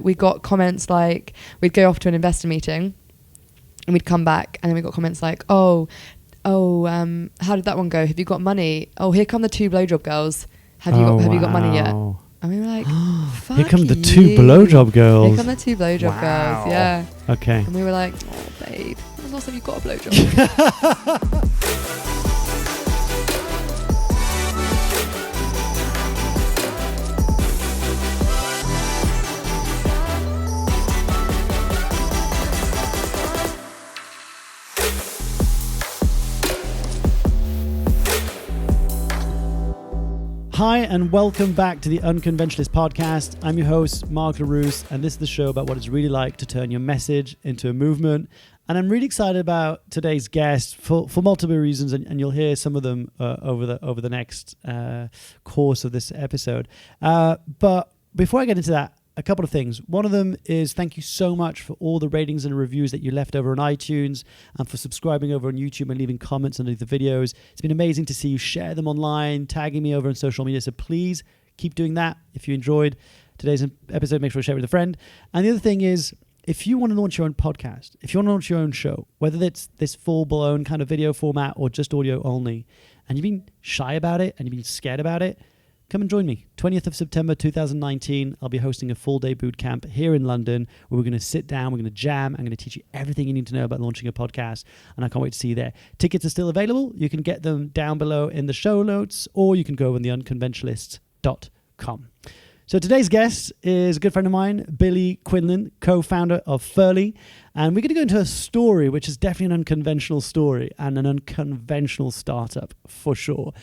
We got comments like, we'd go off to an investor meeting and we'd come back and then we got comments like, how did that one go? Have you got money? Oh, here come the 2 blowjob girls. Have you got money yet? And we were like, fuck here come the you. 2 blowjob girls. Here come the 2 blowjob girls, yeah. Okay. And we were like, oh, babe, when was the last time you got a blowjob? Hi, and welcome back to the Unconventionalists podcast. I'm your host, Mark Leruste, and this is the show about what it's really like to turn your message into a movement. And I'm really excited about today's guest for multiple reasons, and you'll hear some of them over the next course of this episode. But before I get into that, a couple of things. One of them is thank you so much for all the ratings and reviews that you left over on iTunes and for subscribing over on YouTube and leaving comments under the videos. It's been amazing to see you share them online, tagging me over on social media. So please keep doing that. If you enjoyed today's episode, make sure to share it with a friend. And the other thing is, if you want to launch your own podcast, if you want to launch your own show, whether it's this full-blown kind of video format or just audio only, and you've been shy about it and you've been scared about it, come and join me. 20th of September 2019, I'll be hosting a full-day boot camp here in London where we're going to sit down, we're going to jam, I'm going to teach you everything you need to know about launching a podcast, and I can't wait to see you there. Tickets are still available. You can get them down below in the show notes, or you can go on the unconventionalists.com. So today's guest is a good friend of mine, Billie Quinlan, co-founder of Ferly, and we're going to go into a story which is definitely an unconventional story and an unconventional startup for sure.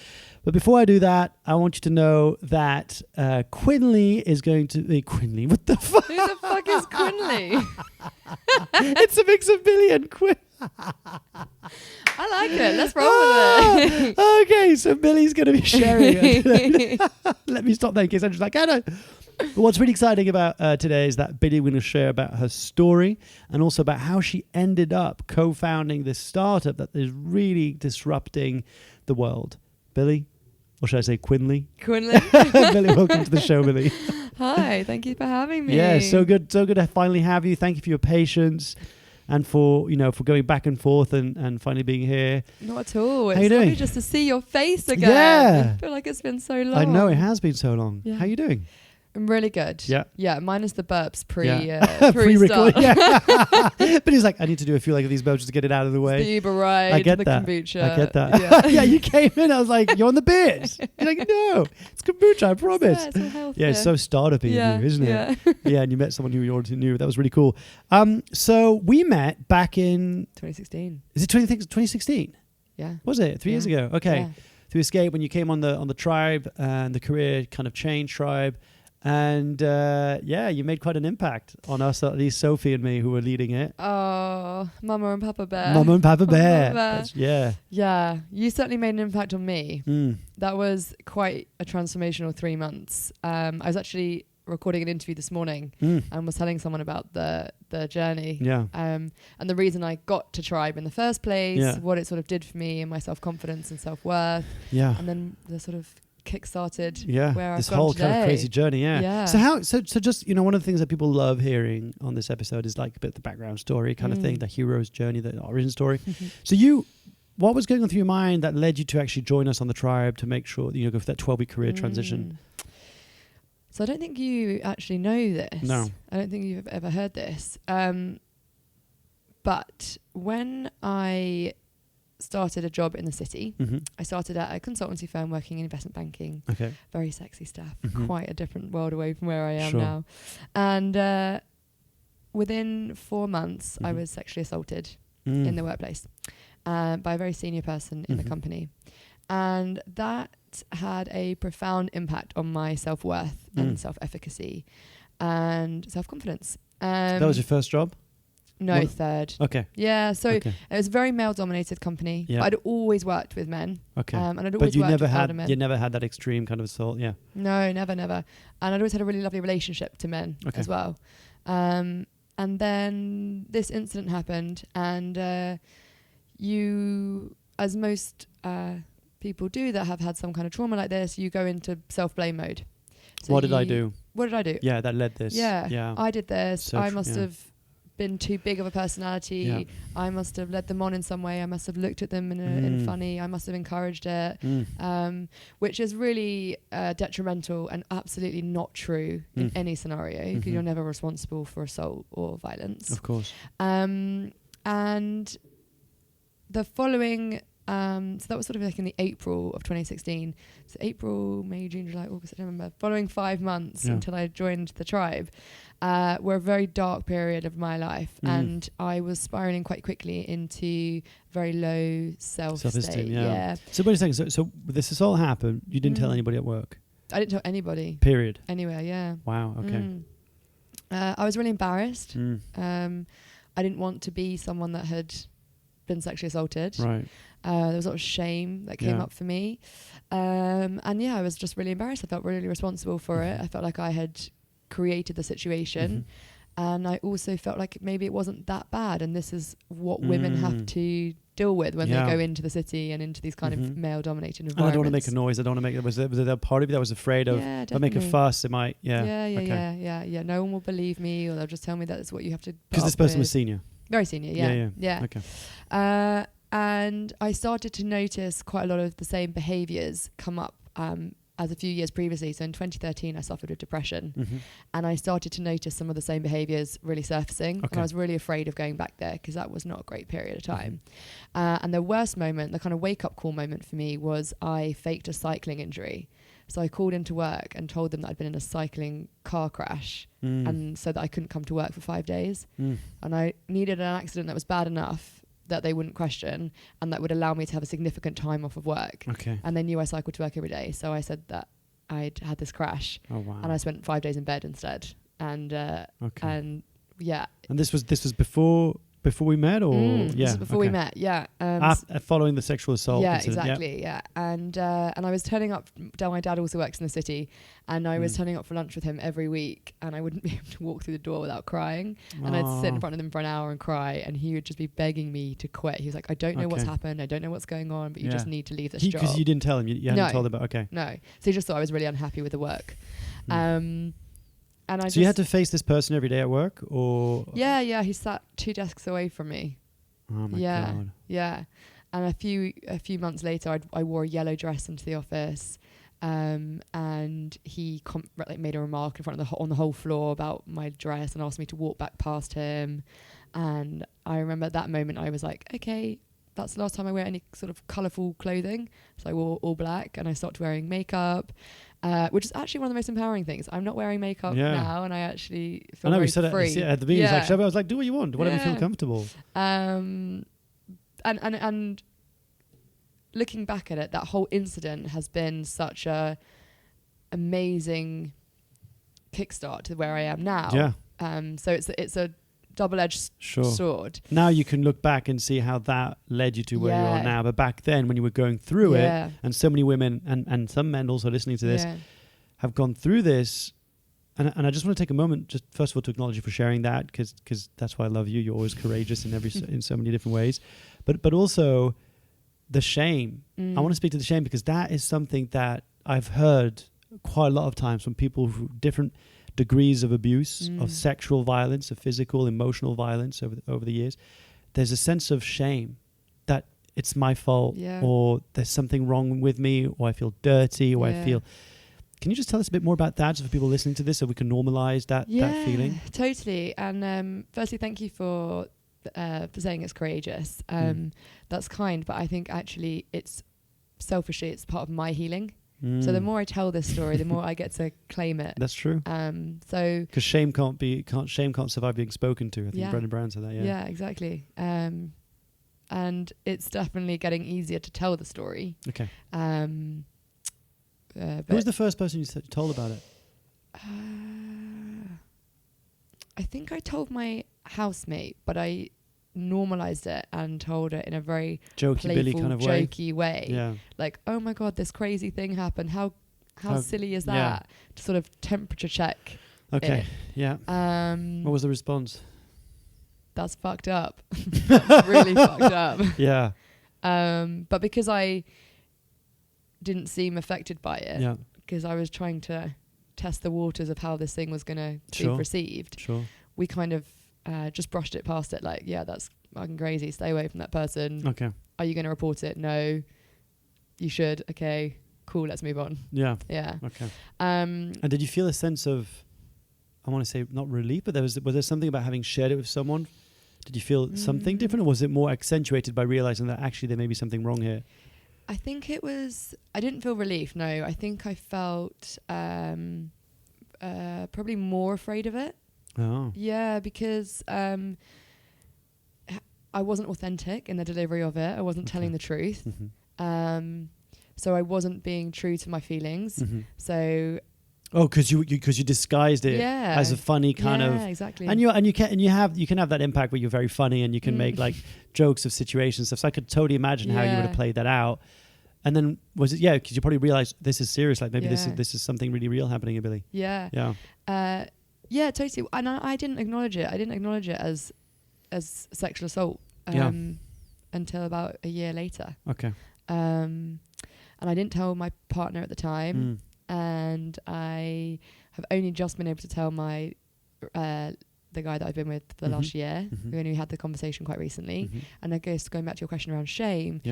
But before I do that, I want you to know that Quinley is going to be... Quinley? What the fuck? Who the fuck is Quinley? It's a mix of Billy and Quinn. I like it. Let's roll with it. Okay, so Billy's going to be sharing it. Let me stop there in case I'm just like, I don't... But what's really exciting about today is that Billie will share about her story and also about how she ended up co-founding this startup that is really disrupting the world. Billie? Or should I say Quinley? Quinlan. Billie, welcome to the show, Billie. Hi, thank you for having me. Yeah, so good to finally have you. Thank you for your patience and for going back and forth and finally being here. Not at all. How you It's doing? lovely just to see your face again. Yeah. I feel like it's been so long. I know, it has been so long. Yeah. How you doing? I'm really good. Yeah. Yeah, minus the burps Pre-record. pre-start. Yeah. But he's like, I need to do a few like these burps just to get it out of the way. The Uber ride, I get the that. kombucha. I get that. Yeah. Yeah, you came in. I was like, you're on the beers. You're like, no, it's kombucha, I promise. Yeah, it's all healthy. Yeah, it's so startup-y of you, isn't it? Yeah. Yeah, and you met someone who you already knew. That was really cool. So we met back in... 2016. Is it 2016? Yeah. Was it? 3 years ago? Okay. Yeah. Through Escape, when you came on the tribe and the career kind of change tribe. And you made quite an impact on us, at least Sophie and me, who were leading it. Oh, Mama and Papa Bear. Mama and Papa Bear. Bear. Yeah. Yeah, you certainly made an impact on me. Mm. That was quite a transformational 3 months. I was actually recording an interview this morning and was telling someone about the journey. Yeah. And the reason I got to Tribe in the first place, what it sort of did for me and my self-confidence and self-worth. Yeah. And then the sort of kick-started where this I've whole today. kind of crazy journey. Yeah. So just one of the things that people love hearing on this episode is like a bit of the background story kind of thing, the hero's journey, the origin story. So what was going on through your mind that led you to actually join us on the tribe to make sure that go for that 12-week career transition? So I don't think you actually know this. No. I don't think you've ever heard this. But when I started a job in the city, I started at a consultancy firm working in investment banking. Okay. Very sexy stuff. Quite a different world away from where I am now. And within 4 months, I was sexually assaulted in the workplace by a very senior person in the company. And that had a profound impact on my self-worth and self-efficacy and self-confidence. That was your first job? No, third. Okay. Yeah, so it was a very male-dominated company. Yeah. But I'd always worked with men. Okay. And I'd always worked with older men. You never had that extreme kind of assault, yeah? No, never. And I'd always had a really lovely relationship to men as well. And then this incident happened, and you, as most people do that have had some kind of trauma like this, you go into self-blame mode. So what did I do? what did I do? Yeah, that led this. Yeah. I did this. So I must have been too big of a personality. Yeah. I must have led them on in some way. I must have looked at them in funny. I must have encouraged it, which is really detrimental and absolutely not true in any scenario, because you're never responsible for assault or violence. Of course. And the following, so that was sort of like in the April of 2016. So April, May, June, July, August, September. Following 5 months until I joined the tribe, were a very dark period of my life, and I was spiraling quite quickly into very low self-esteem. Yeah. So wait a second. So this all happened. You didn't tell anybody at work? I didn't tell anybody. Period. Anywhere. Yeah. Wow. Okay. I was really embarrassed. I didn't want to be someone that had been sexually assaulted. Right. There was a lot of shame that came up for me. And I was just really embarrassed. I felt really responsible for it. I felt like I had created the situation. And I also felt like maybe it wasn't that bad. And this is what women have to deal with when they go into the city and into these kind of male-dominated environments. And I don't want to make a noise. I don't want to make... Was there a part of you that was afraid of... if I make a fuss, it might... Yeah. No one will believe me, or they'll just tell me that it's what you have to... Because this person was senior. Very senior, yeah. Okay. And I started to notice quite a lot of the same behaviours come up as a few years previously. So in 2013, I suffered with depression, and I started to notice some of the same behaviours really surfacing. And I was really afraid of going back there, because that was not a great period of time. And the worst moment, the kind of wake-up call moment for me, was I faked a cycling injury. So I called into work and told them that I'd been in a cycling car crash, and so that I couldn't come to work for 5 days. And I needed an accident that was bad enough that they wouldn't question, and that would allow me to have a significant time off of work. And they knew I cycled to work every day. So I said that I'd had this crash. Oh, wow. And I spent 5 days in bed instead. And and this was before we met, or this was before we met, following the sexual assault incident. Exactly. And I was turning up. My dad also works in the city, and I was turning up for lunch with him every week, and I wouldn't be able to walk through the door without crying. And I'd sit in front of them for an hour and cry, and he would just be begging me to quit. He was like, I don't know what's happened, I don't know what's going on, but you just need to leave this job. Because you didn't tell him, you hadn't told him about. No, so he just thought I was really unhappy with the work. And so you had to face this person every day at work, or? Yeah, he sat 2 desks away from me. Oh my God. Yeah. And a few months later, I wore a yellow dress into the office, and he made a remark in front of on the whole floor about my dress, and asked me to walk back past him. And I remember at that moment I was like, okay, that's the last time I wear any sort of colourful clothing. So I wore all black, and I stopped wearing makeup, which is actually one of the most empowering things. I'm not wearing makeup now, and I actually feel very free. I know we said it at the beginning. It's like, I was like, do what you want, whatever you feel comfortable. And looking back at it, that whole incident has been such a amazing kickstart to where I am now. Yeah. So it's a double-edged sword. Now you can look back and see how that led you to where you are now. But back then, when you were going through it, and so many women and some men also listening to this have gone through this, and I just want to take a moment, just first of all, to acknowledge you for sharing that, because that's why I love you. You're always courageous in in so many different ways, but also the shame. I want to speak to the shame, because that is something that I've heard quite a lot of times from people who different degrees of abuse, of sexual violence, of physical, emotional violence over the years. There's a sense of shame that it's my fault, or there's something wrong with me, or I feel dirty, or I feel... Can you just tell us a bit more about that, so for people listening to this, so we can normalize that feeling? Totally. And firstly, thank you for saying it's courageous. That's kind, but I think actually it's selfishly, it's part of my healing. So the more I tell this story, the more I get to claim it. That's true. So because shame can't survive being spoken to. I think Brendan Brown said that. Yeah, exactly. And it's definitely getting easier to tell the story. Okay. Who was the first person you told about it? I think I told my housemate, but I normalized it and told it in a very jokey, playful, Billy kind of jokey way. Yeah. Like, oh my God, this crazy thing happened. How silly is that? To sort of temperature check. Okay. It. Yeah. What was the response? That's fucked up. That's really fucked up. Yeah. But because I didn't seem affected by it, because I was trying to test the waters of how this thing was going to be received. Sure. We kind of just brushed it past it, like, yeah, that's fucking crazy. Stay away from that person. Okay. Are you going to report it? No. You should. Okay. Cool. Let's move on. Yeah. Yeah. Okay. And did you feel a sense of, I want to say not relief, but was there something about having shared it with someone? Did you feel something different, or was it more accentuated by realizing that actually there may be something wrong here? I think it was, I didn't feel relief. No, I think I felt probably more afraid of it. Oh. Yeah, because I wasn't authentic in the delivery of it. I wasn't telling the truth. Mm-hmm. So I wasn't being true to my feelings. Mm-hmm. So. Oh, because you disguised it as a funny kind of. Yeah, exactly. And you can have that impact where you're very funny and you can make like jokes of situations stuff. So I could totally imagine how you would have played that out. And then was it because you probably realized this is serious, like maybe this is something really real happening in Billie. Yeah. Yeah. Yeah, totally. And I didn't acknowledge it. I didn't acknowledge it as sexual assault until about a year later. Okay. And I didn't tell my partner at the time. And I have only just been able to tell my the guy that I've been with for the last year. We only had the conversation quite recently. And I guess going back to your question around shame,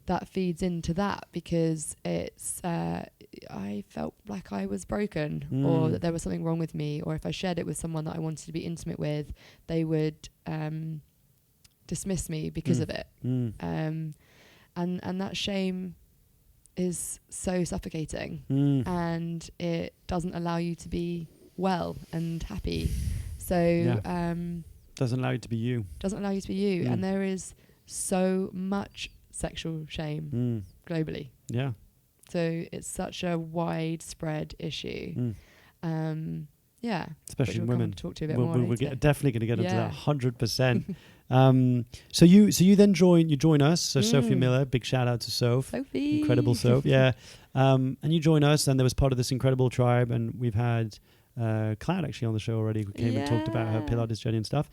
that feeds into that, because it's I felt like I was broken or that there was something wrong with me, or if I shared it with someone that I wanted to be intimate with, they would dismiss me because of it. And that shame is so suffocating, and it doesn't allow you to be well and happy. So doesn't allow you to be you. And there is so much sexual shame globally. Yeah. So it's such a widespread issue. Yeah. Especially in women. Talk to a bit more. We're definitely going to get into that 100%. So you then join us. So Sophie Miller, big shout out to Sophie. Incredible Sophie. Yeah. And you join us, and there was part of this incredible tribe, and we've had Cloud actually on the show already, who came and talked about her Pilates journey and stuff.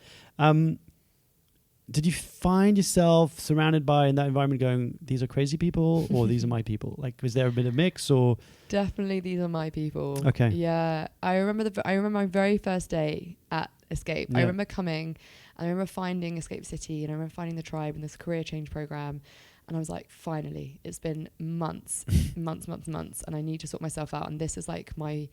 Did you find yourself surrounded by, in that environment, going, these are crazy people, or these are my people? Like, was there a bit of mix, or? Definitely, these are my people. Okay. Yeah, I remember my very first day at Escape. Yeah. I remember coming, and I remember finding Escape City, and I remember finding the tribe and this career change program, and I was like, finally, it's been months, and I need to sort myself out, and this is like my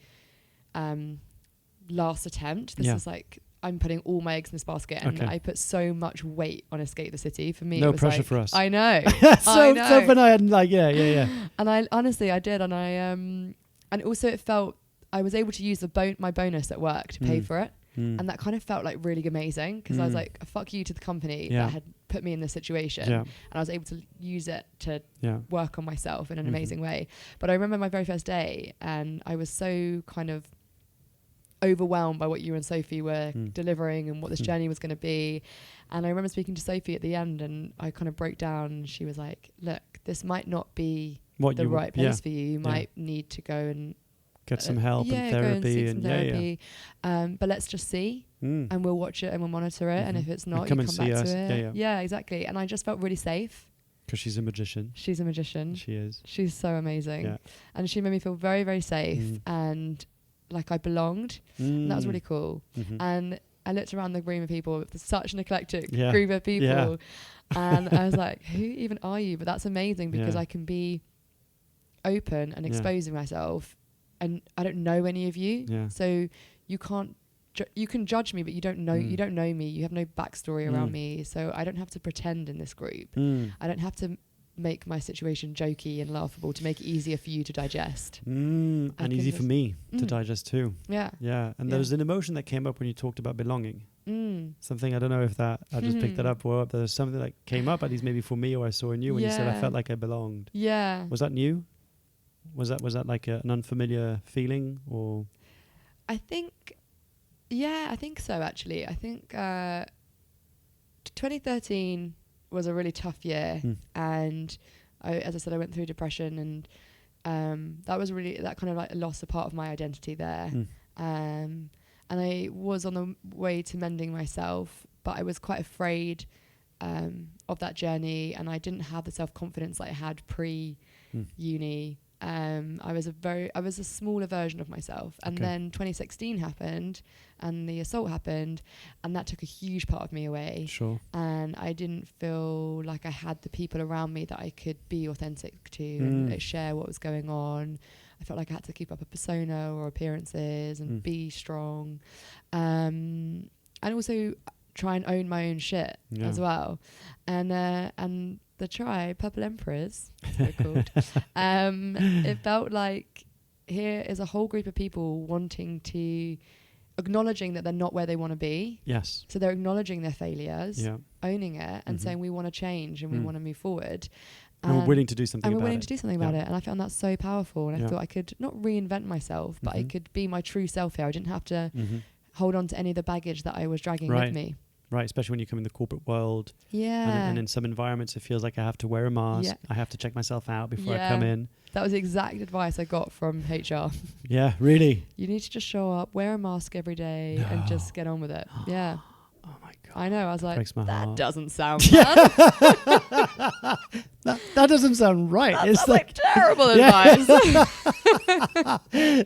last attempt. This is like, I'm putting all my eggs in this basket, and I put so much weight on Escape the City. For me, no it was pressure like, for us. I know. So and I had like, yeah. And I honestly, I did, and I and also it felt I was able to use my bonus at work to pay for it, and that kind of felt like really amazing, because I was like, fuck you to the company that had put me in this situation, and I was able to use it to work on myself in an amazing way. But I remember my very first day, and I was so kind of overwhelmed by what you and Sophie were delivering and what this journey was going to be. And I remember speaking to Sophie at the end, and I kind of broke down, and she was like, look, this might not be the right place for you. You might need to go and get some help and therapy. But let's just see, and we'll watch it and we'll monitor it. And if it's not, you come back to it. Yeah, exactly. And I just felt really safe. Because she's a magician. She is. She's so amazing. Yeah. And she made me feel very, very safe and like I belonged. And that was really cool. And I looked around the room of people, with such an eclectic group of people. And I was like, who even are you? But that's amazing, because I can be open and exposing myself, and I don't know any of you. So you can't, you can judge me, but you don't know me. You have no backstory around me. So I don't have to pretend in this group. I don't have to make my situation jokey and laughable to make it easier for you to digest. And easy for me to digest too. Yeah. And there was an emotion that came up when you talked about belonging. Something, I don't know if that, I just picked that up, or there was something that came up, at least maybe for me, or I saw in you when you said, I felt like I belonged. Yeah. Was that new? Was that like an unfamiliar feeling, or? I think so, actually. I think 2013 was a really tough year, and as I said, I went through depression, and that was really, that kind of like lost a part of my identity there. And I was on the way to mending myself, but I was quite afraid of that journey, and I didn't have the self-confidence that I had pre-uni I was a smaller version of myself. And then 2016 happened and the assault happened, and that took a huge part of me away. Sure. And I didn't feel like I had the people around me that I could be authentic to and like, share what was going on. I felt like I had to keep up a persona or appearances and be strong. And also try and own my own shit as well. And the tribe, Purple Emperors, so called, it felt like here is a whole group of people wanting to, acknowledging that they're not where they want to be. Yes. So they're acknowledging their failures, owning it, and saying we want to change and we want to move forward. And we're willing to do something about it. About it. And I found that so powerful. And I thought I could not reinvent myself, but I could be my true self here. I didn't have to hold on to any of the baggage that I was dragging with me. Right, especially when you come in the corporate world. Yeah. And in some environments, it feels like I have to wear a mask. Yeah. I have to check myself out before I come in. That was the exact advice I got from HR. Yeah, really? You need to just show up, wear a mask every day, and just get on with it. Yeah. Oh my God. I know. I was like, that doesn't sound fun. that doesn't sound right. It's like terrible advice.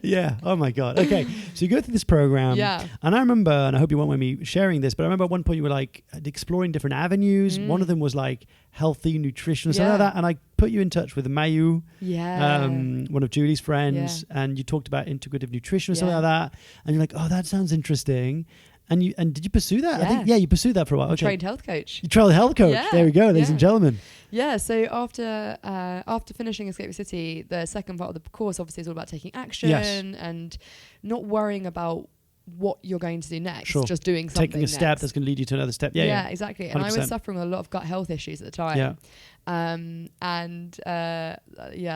Yeah. Oh my God. Okay. So you go through this program. Yeah. And I remember, and I hope you won't mind me sharing this, but I remember at one point you were like exploring different avenues. One of them was like healthy nutrition or something like that. And I put you in touch with Mayu, one of Julie's friends, and you talked about integrative nutrition or something like that. And you're like, oh, that sounds interesting. And did you pursue that? Yeah. I think, you pursued that for a while. Trained health coach. You trained health coach. Yeah. There we go, ladies and gentlemen. Yeah. So after finishing Escape City, the second part of the course obviously is all about taking action and not worrying about what you're going to do next. Just doing something. Taking a step that's going to lead you to another step. Yeah, exactly. 100%. And I was suffering with a lot of gut health issues at the time. Yeah.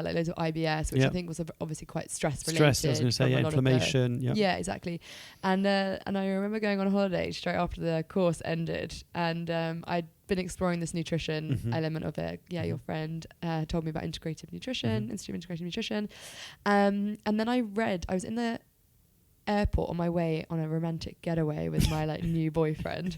Like loads of IBS, which I think was obviously quite stress related. Stress, I was going to say, inflammation. Yeah, exactly. And I remember going on holiday straight after the course ended, and I'd been exploring this nutrition element of it. Yeah, your friend told me about integrative nutrition, Institute of Integrative Nutrition, and then I was in the airport on my way on a romantic getaway with my like new boyfriend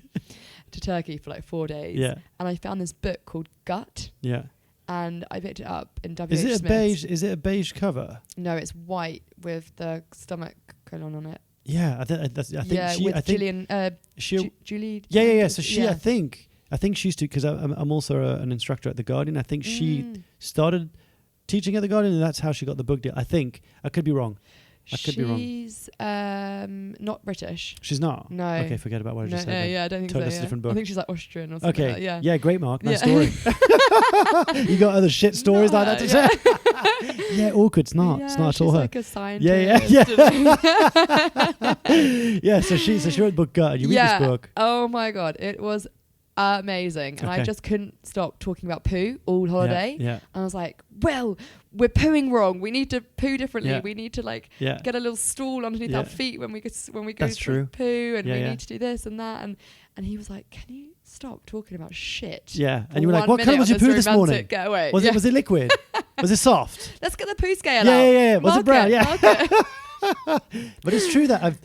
to Turkey for like 4 days. Yeah. And I found this book called Gut. Yeah. And I picked it up in W.H. Smith's. Is it a beige cover? No, it's white with the stomach colon on it. Yeah, I think Julie. Yeah. So she, I think she used to, because I'm also an instructor at The Guardian. I think she started teaching at The Guardian, and that's how she got the book deal. I think. I could be wrong. She's not British. She's not? No. Okay, forget about what I just said. I don't think so. That's a different book. I think she's like Austrian or something. Okay. Like that, great, Mark. Nice story. You got other shit stories like that to say? Yeah, awkward. It's not. It's not at all her. Like a scientist. Yeah. So she wrote the book Gut, and you read this book. Oh my God, it was amazing, and I just couldn't stop talking about poo all holiday. And I was like, well, we're pooing wrong. We need to poo differently. We need to get a little stool underneath our feet when we go through poo, and we need to do this and that. And he was like, can you stop talking about shit? Yeah. And you were like, what colour was your poo this morning? Get away. Was it liquid? Was it soft? Let's get the poo scale out. Yeah. Was it brown? Yeah. But it's true that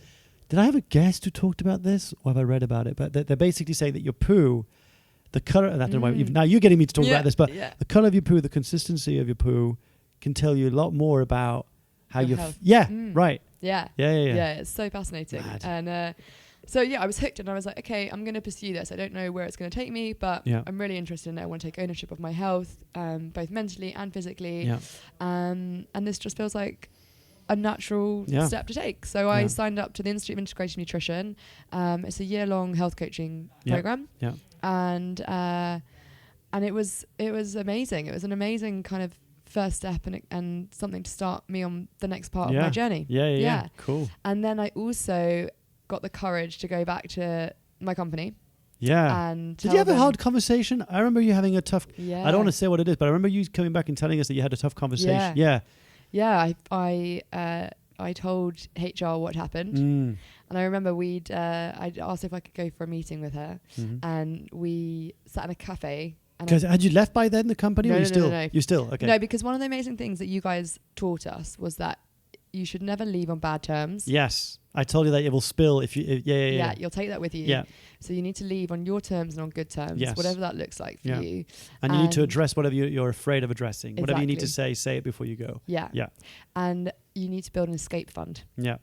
did I have a guest who talked about this, or have I read about it? But they're basically saying that your poo, the colour, I don't know why, now you're getting me to talk about this, but the colour of your poo, the consistency of your poo can tell you a lot more about how you're... Right. Yeah. Yeah, it's so fascinating. Mad. And so, I was hooked, and I was like, okay, I'm going to pursue this. I don't know where it's going to take me, but I'm really interested in it. I want to take ownership of my health, both mentally and physically. Yeah. And this just feels like a natural step to take. So I signed up to the Institute of Integrative Nutrition. It's a year-long health coaching program. Yeah. And it was amazing. It was an amazing kind of first step and something to start me on the next part of my journey. Yeah. Cool. And then I also got the courage to go back to my company. Yeah. And did you have a hard conversation? I remember you having a tough... I don't want to say what it is, but I remember you coming back and telling us that you had a tough conversation. Yeah, I told HR what happened, and I remember I asked if I could go for a meeting with her, and we sat in a cafe. Because had you left by then the company? No, or no. You still okay? No, because one of the amazing things that you guys taught us was that you should never leave on bad terms. Yes, I told you that it will spill if you. Yeah. You'll take that with you. Yeah. So you need to leave on your terms and on good terms, whatever that looks like for you. And you need to address whatever you're afraid of addressing. Exactly. Whatever you need to say it before you go. Yeah. And you need to build an escape fund. Yeah.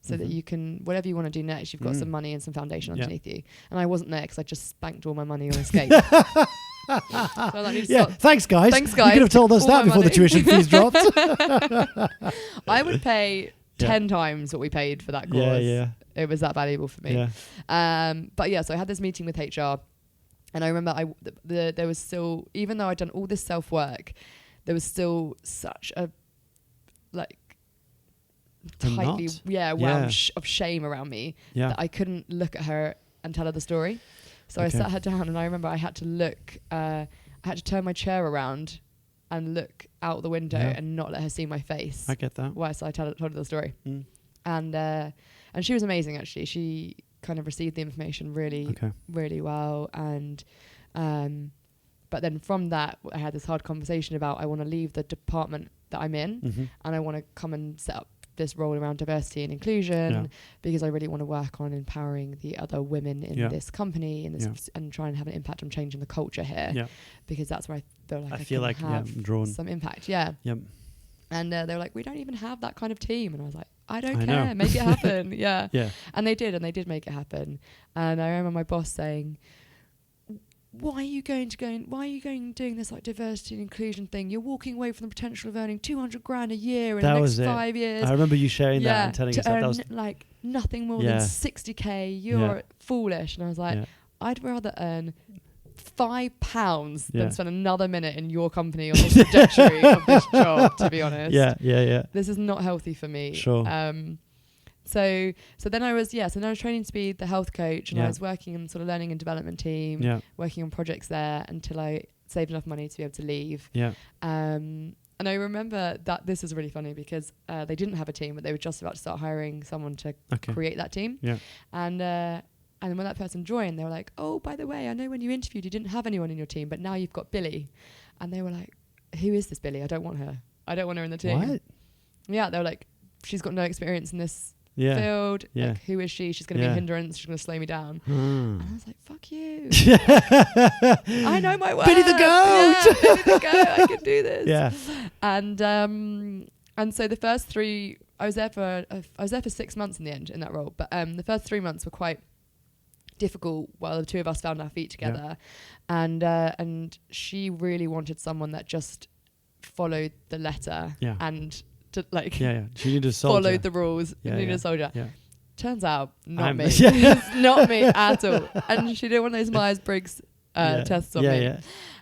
So that you can, whatever you want to do next, you've got some money and some foundation underneath you. And I wasn't there because I just spanked all my money on escape. Thanks guys. You could have told us that before the tuition fees dropped. I would pay 10 times what we paid for that course. It was that valuable for me. But so I had this meeting with HR, and I remember there was still, even though I'd done all this self-work, there was still such a tightly of shame around me that I couldn't look at her and tell her the story. So I sat her down, and I remember I had to look, I had to turn my chair around and look out the window and not let her see my face. I get that. Whilst I told her the story. And she was amazing, actually. She kind of received the information really well. And but then from that, I had this hard conversation about I want to leave the department that I'm in, and I want to come and set up this role around diversity and inclusion because I really want to work on empowering the other women in this company and try and have an impact on changing the culture here because that's where I feel like I can have some impact. And they were like, we don't even have that kind of team. And I was like, I don't care, make it happen. And they did make it happen. And I remember my boss saying, why are you doing this like diversity and inclusion thing? You're walking away from the potential of earning 200 grand a year in the next 5 years. I remember you sharing that and telling us that was like nothing more than 60k. You're foolish. And I was like, I'd rather earn £5 than spend another minute in your company on this trajectory of this job, to be honest. This is not healthy for me. So then I was training to be the health coach, and I was working in sort of learning and development team, working on projects there until I saved enough money to be able to leave. And I remember that this is really funny because they didn't have a team, but they were just about to start hiring someone to create that team. And when that person joined, they were like, oh, by the way, I know when you interviewed, you didn't have anyone in your team, but now you've got Billie. And they were like, who is this Billie? I don't want her. I don't want her in the team. What? Yeah, they were like, she's got no experience in this field. Like, who is she? She's going to be a hindrance. She's going to slow me down. And I was like, fuck you. I know my work. Billie the goat. Billie the goat. I can do this. And so the first 3, I was there for 6 months in the end in that role. But the first 3 months were quite difficult while the two of us found our feet together. And she really wanted someone that just followed the letter and to she needed a soldier. Followed the rules. Needed a soldier. Turns out not me. Yeah. It's not me at all. And she did one of those Myers-Briggs tests on me.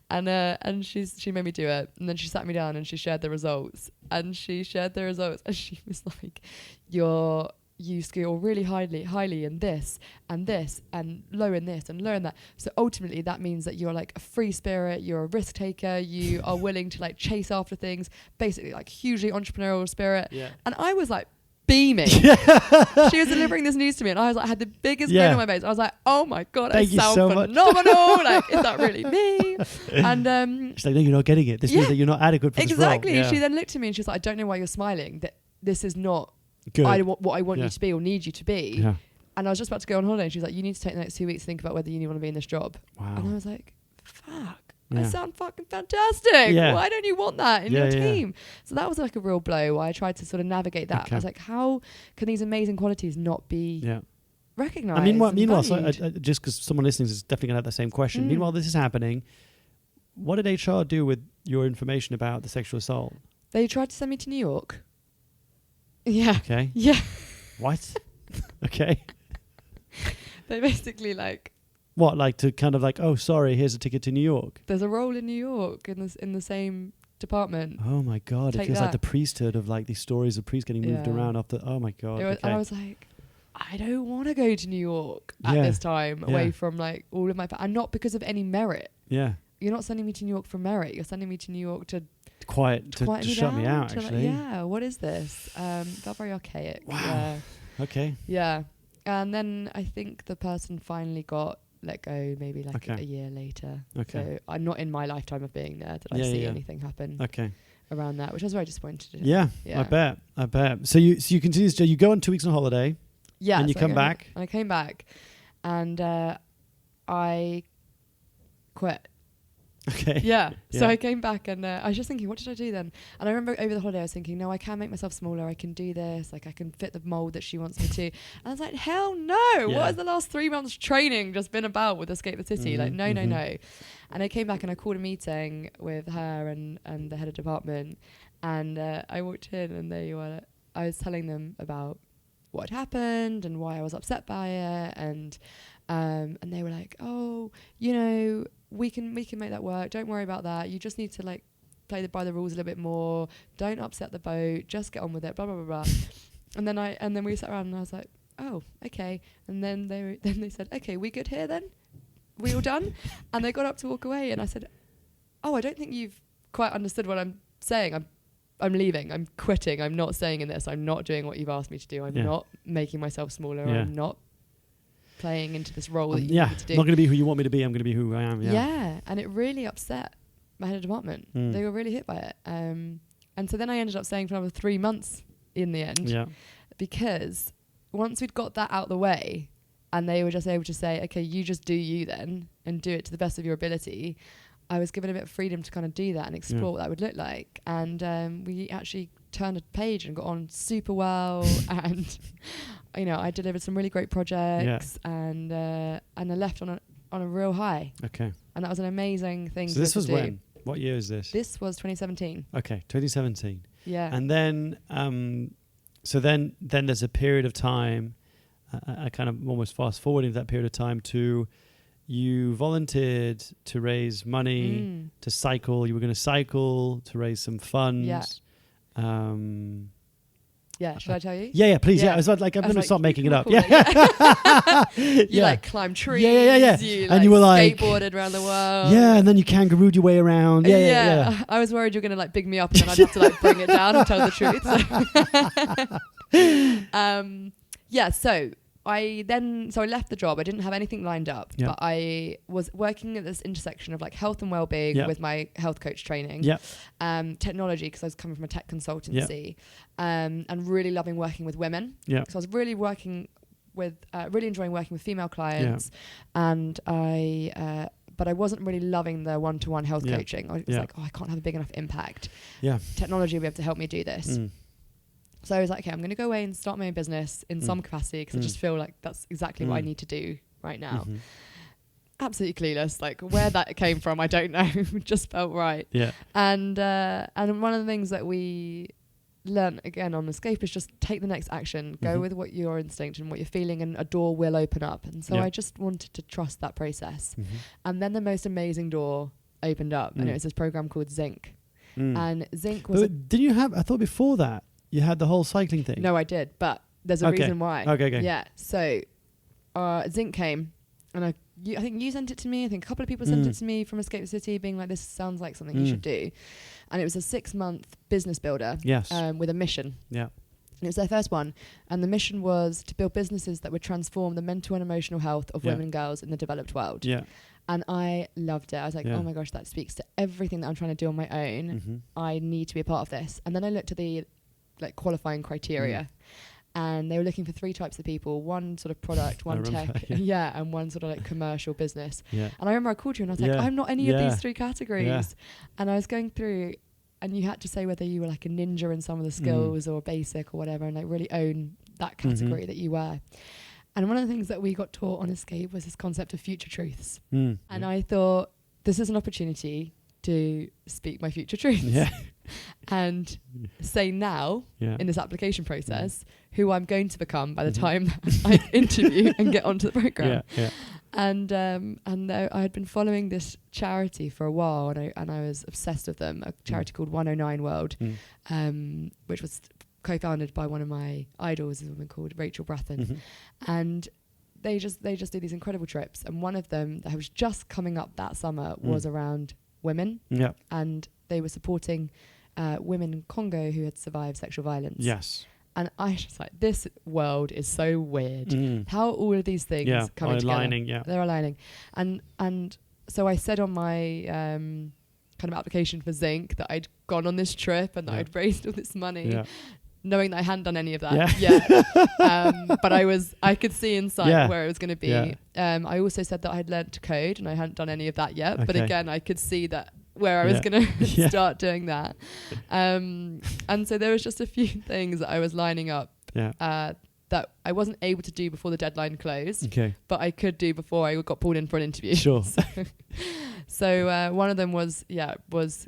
And she made me do it. And then she sat me down and she shared the results. And she was like, you score really highly in this and low in this and low in that. So ultimately that means that you're like a free spirit, you're a risk taker, you are willing to like chase after things, basically like hugely entrepreneurial spirit. And I was like beaming. She was delivering this news to me and I was like, I had the biggest grin on my face. I was like, oh my God, I sound phenomenal. Like, is that really me? And she's like, no, you're not getting it. This means that you're not adequate for this role. Exactly. She then looked at me and she was like, I don't know why you're smiling. That this is not what I want you to be or need you to be. And I was just about to go on holiday and she was like, you need to take the next 2 weeks to think about whether you want to be in this job. Wow. And I was like, fuck, I sound fucking fantastic. Why don't you want that in your team? So that was like a real blow. I tried to sort of navigate that. I was like, how can these amazing qualities not be recognised? I mean, meanwhile, just because someone listening is definitely going to have the same question. Meanwhile, this is happening. What did HR do with your information about the sexual assault? They tried to send me to New York. Yeah. Okay. Yeah. What? Okay. They basically like... What, like to kind of like, oh, sorry, here's a ticket to New York. There's a role in New York in the same department. Oh my God. It feels like the priesthood of like these stories of priests getting moved around after, oh my God. And I was like, I don't want to go to New York at this time away from like all of my... and not because of any merit. Yeah. You're not sending me to New York for merit. You're sending me to New York to... to shut me out, actually. Like, what is this? Felt very archaic. Wow. Okay. Yeah. And then I think the person finally got let go maybe like a year later. Okay. So I'm not in my lifetime of being there did I see anything happen around that, which I was very disappointed in. Yeah. I bet. So you continue to, you go on 2 weeks on holiday. Yeah. And you come back? And I came back and I quit. Okay. Yeah. So I came back and I was just thinking, what did I do then? And I remember over the holiday I was thinking, no, I can make myself smaller. I can do this. Like I can fit the mold that she wants me to. And I was like, hell no. Yeah. What has the last 3 months training just been about with Escape the City? Like, no. And I came back and I called a meeting with her and the head of department. And I walked in and I was telling them about what had happened and why I was upset by it. And they were like, oh, you know, we can make that work. Don't worry about that. You just need to like play by the rules a little bit more. Don't upset the boat. Just get on with it. Blah blah blah blah. and then we sat around and I was like, oh, okay. And then they said, okay, we good here then? We all done? And they got up to walk away and I said, oh, I don't think you've quite understood what I'm saying. I'm leaving. I'm quitting. I'm not staying in this. I'm not doing what you've asked me to do. I'm not making myself smaller. I'm not playing into this role that you need to do. I'm not going to be who you want me to be. I'm going to be who I am. Yeah. And it really upset my head of department. They were really hit by it. And so then I ended up staying for another 3 months in the end. Yeah. Because once we'd got that out the way and they were just able to say, okay, you just do you then and do it to the best of your ability, I was given a bit of freedom to kind of do that and explore what that would look like. And we actually turned a page and got on super well. And, you know, I delivered some really great projects and I left on a real high. Okay. And that was an amazing thing to do. So this was when? What year is this? This was 2017. Okay, 2017. Yeah. And then, so then there's a period of time, I kind of almost fast forwarding that period of time to... You volunteered to raise money to cycle. You were going to cycle to raise some funds. Yeah. Should I tell you? Yeah, please. Yeah. I was like, I'm going to stop making it up. Yeah. You like climbed trees. Yeah. You and you were like skateboarded around the world. Yeah, and then you kangarooed your way around. Yeah. I was worried you were going to like big me up and then I'd have to like bring it down and tell the truth. So I left the job. I didn't have anything lined up, but I was working at this intersection of like health and wellbeing with my health coach training, technology because I was coming from a tech consultancy, and really loving working with women. So I was really working with, really enjoying working with female clients, and but I wasn't really loving the one-to-one health coaching. I was like, oh, I can't have a big enough impact. Technology will be able to help me do this. So I was like, okay, I'm going to go away and start my own business in some capacity because I just feel like that's exactly what I need to do right now. Absolutely clueless, like where that came from, I don't know. It just felt right. Yeah. And one of the things that we learned again on Escape is just take the next action, go with what your instinct and what you're feeling, and a door will open up. And so I just wanted to trust that process. And then the most amazing door opened up, and it was this program called Zinc. And Zinc was. Did you have? I thought before that. You had the whole cycling thing? No, I did, but there's a reason why. Okay. Yeah, so Zinc came, and I think you sent it to me. I think a couple of people sent it to me from Escape the City, being like, this sounds like something you should do. And it was a 6-month business builder with a mission. Yeah. And it was their first one. And the mission was to build businesses that would transform the mental and emotional health of women and girls in the developed world. Yeah. And I loved it. I was like, oh my gosh, that speaks to everything that I'm trying to do on my own. I need to be a part of this. And then I looked at the qualifying criteria, and they were looking for 3 types of people: one sort of product, one tech, and one sort of like commercial business. And I remember I called you and I was like, I'm not any of these 3 categories. And I was going through, and you had to say whether you were like a ninja in some of the skills or basic or whatever, and like really own that category that you were. And one of the things that we got taught on Escape was this concept of future truths. And I thought, this is an opportunity to speak my future truths and say now in this application process who I'm going to become by the time I interview and get onto the program. And I had been following this charity for a while, and I was obsessed with them, a charity called 109 World, which was co-founded by one of my idols, a woman called Rachel Brathen. And they just do these incredible trips, and one of them that was just coming up that summer was around women, and they were supporting women in Congo who had survived sexual violence. Yes. And I was just like, this world is so weird. How all of these things coming together. They're aligning. And so I said on my kind of application for Zinc that I'd gone on this trip and that I'd raised all this money knowing that I hadn't done any of that yet. But I could see inside where it was going to be. Yeah. I also said that I had learned to code and I hadn't done any of that yet. Okay. But again, I could see that where I was going to start doing that. And so there was just a few things that I was lining up that I wasn't able to do before the deadline closed, but I could do before I got pulled in for an interview. Sure. So one of them was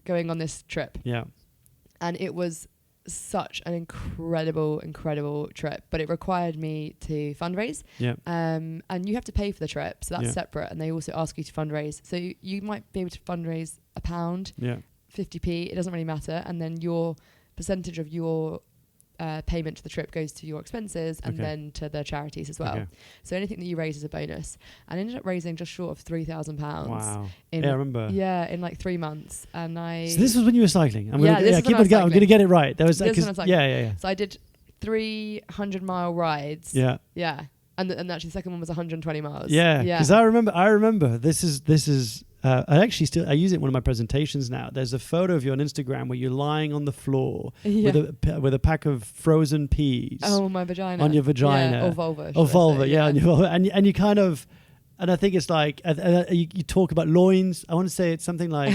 going on this trip. Yeah. And it was such an incredible trip, but it required me to fundraise. Yeah. And you have to pay for the trip, so that's separate. And they also ask you to fundraise. So you might be able to fundraise £1, 50p. It doesn't really matter. And then your percentage of your payment to the trip goes to your expenses and then to the charities as well. So anything that you raise is a bonus. And I ended up raising just short of £3,000. Wow. I remember. Yeah, in like 3 months. And So this was when you were cycling. I'm going to get it right. There was So I did 300-mile rides. Yeah. Yeah. And actually the second one was 120 miles. Yeah. Because I remember this is I use it in one of my presentations now. There's a photo of you on Instagram where you're lying on the floor with a pack of frozen peas. Oh, my vagina. On your vagina. Yeah, or vulva. Or vulva, on your vulva. And you kind of, and I think it's like, you talk about loins. I want to say it's something like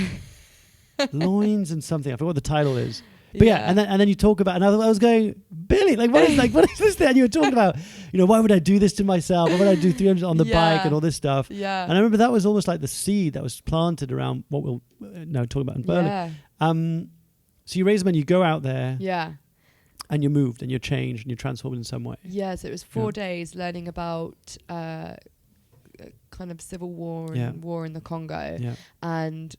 loins and something. I forgot what the title is. But and then you talk about, and I was going, Billy, what is this thing? And you were talking about, why would I do this to myself? Why would I do 300 on the bike and all this stuff? Yeah. And I remember that was almost like the seed that was planted around what we'll now talk about in Ferly. Yeah. So you raise them and you go out there. Yeah. And you're moved and you're changed and you're transformed in some way. Yeah. So it was 4 days learning about kind of civil war and war in the Congo and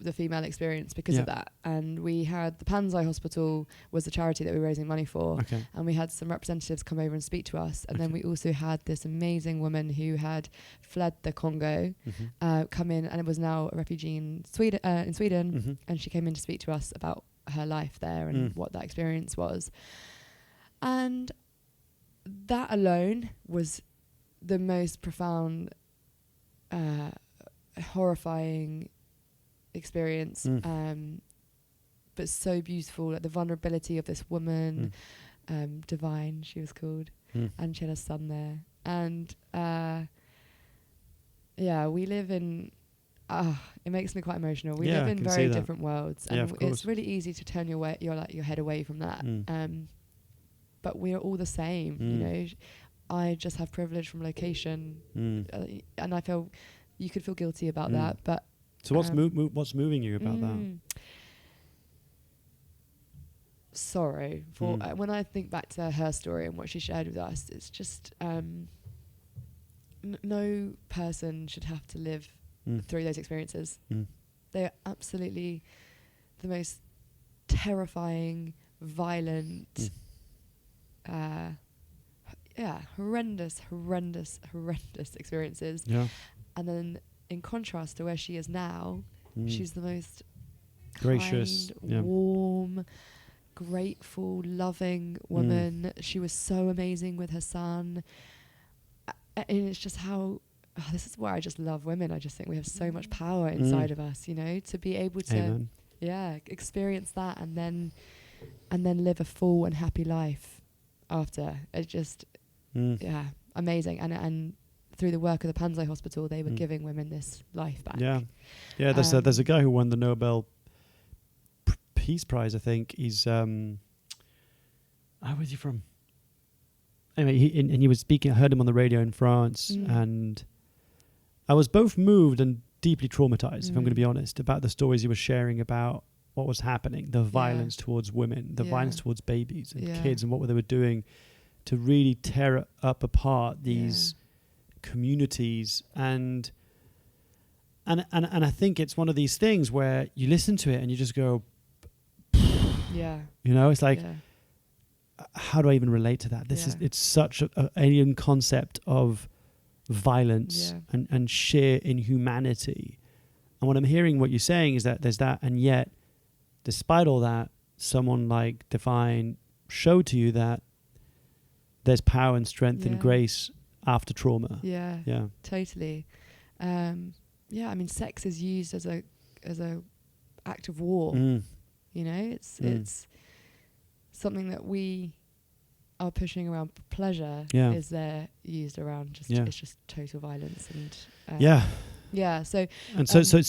the female experience because of that. And we had the Panzai Hospital was the charity that we were raising money for, and we had some representatives come over and speak to us, and then we also had this amazing woman who had fled the Congo come in, and it was now a refugee in Sweden, and she came in to speak to us about her life there and what that experience was. And that alone was the most profound horrifying experience, but so beautiful, like the vulnerability of this woman, Divine she was called, and she had a son there, and we live in it makes me quite emotional. We live in very different worlds, and it's really easy to turn your head away from that, but we're all the same. I just have privilege from location, and I feel you could feel guilty about that, but so what's moving you about that? Sorrow. For when I think back to her story and what she shared with us, it's just no person should have to live through those experiences. They are absolutely the most terrifying, violent, horrendous experiences. Yeah. And then in contrast to where she is now, she's the most gracious, kind, warm, grateful, loving woman. She was so amazing with her son. And it's just how, this is why I just love women. I just think we have so much power inside of us, to be able to, experience that and then live a full and happy life after. It's just, amazing. And through the work of the Panzai Hospital, they were giving women this life back. Yeah. There's a guy who won the Nobel Peace Prize, I think. He's where's he from? Anyway, he was speaking. I heard him on the radio in France, and I was both moved and deeply traumatized, if I'm going to be honest, about the stories he was sharing about what was happening, the violence towards women, the violence towards babies and kids, and what they were doing to really tear apart these communities. And I think it's one of these things where you listen to it and you just go, it's like, how do I even relate to that? It's such a alien concept of violence and sheer inhumanity. And what I'm hearing, what you're saying is that there's that, and yet despite all that, someone like Divine showed to you that there's power and strength and grace after trauma. Yeah, totally. I mean, sex is used as a act of war. It's something that we are pushing around pleasure is there used around it's just total violence and so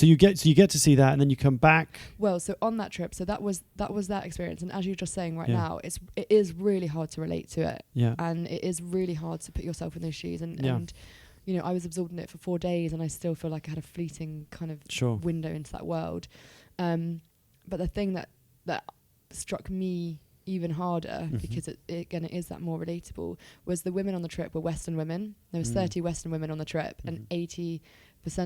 you get to see that, and then you come back. Well, so on that trip, so that was that experience, and as you're just saying right now, it is really hard to relate to it, and it is really hard to put yourself in those shoes, and you know, I was absorbed in it for 4 days, and I still feel like I had a fleeting kind of window into that world, but the thing that struck me even harder, because it is that more relatable, was the women on the trip were Western women. There was 30 Western women on the trip, and 80%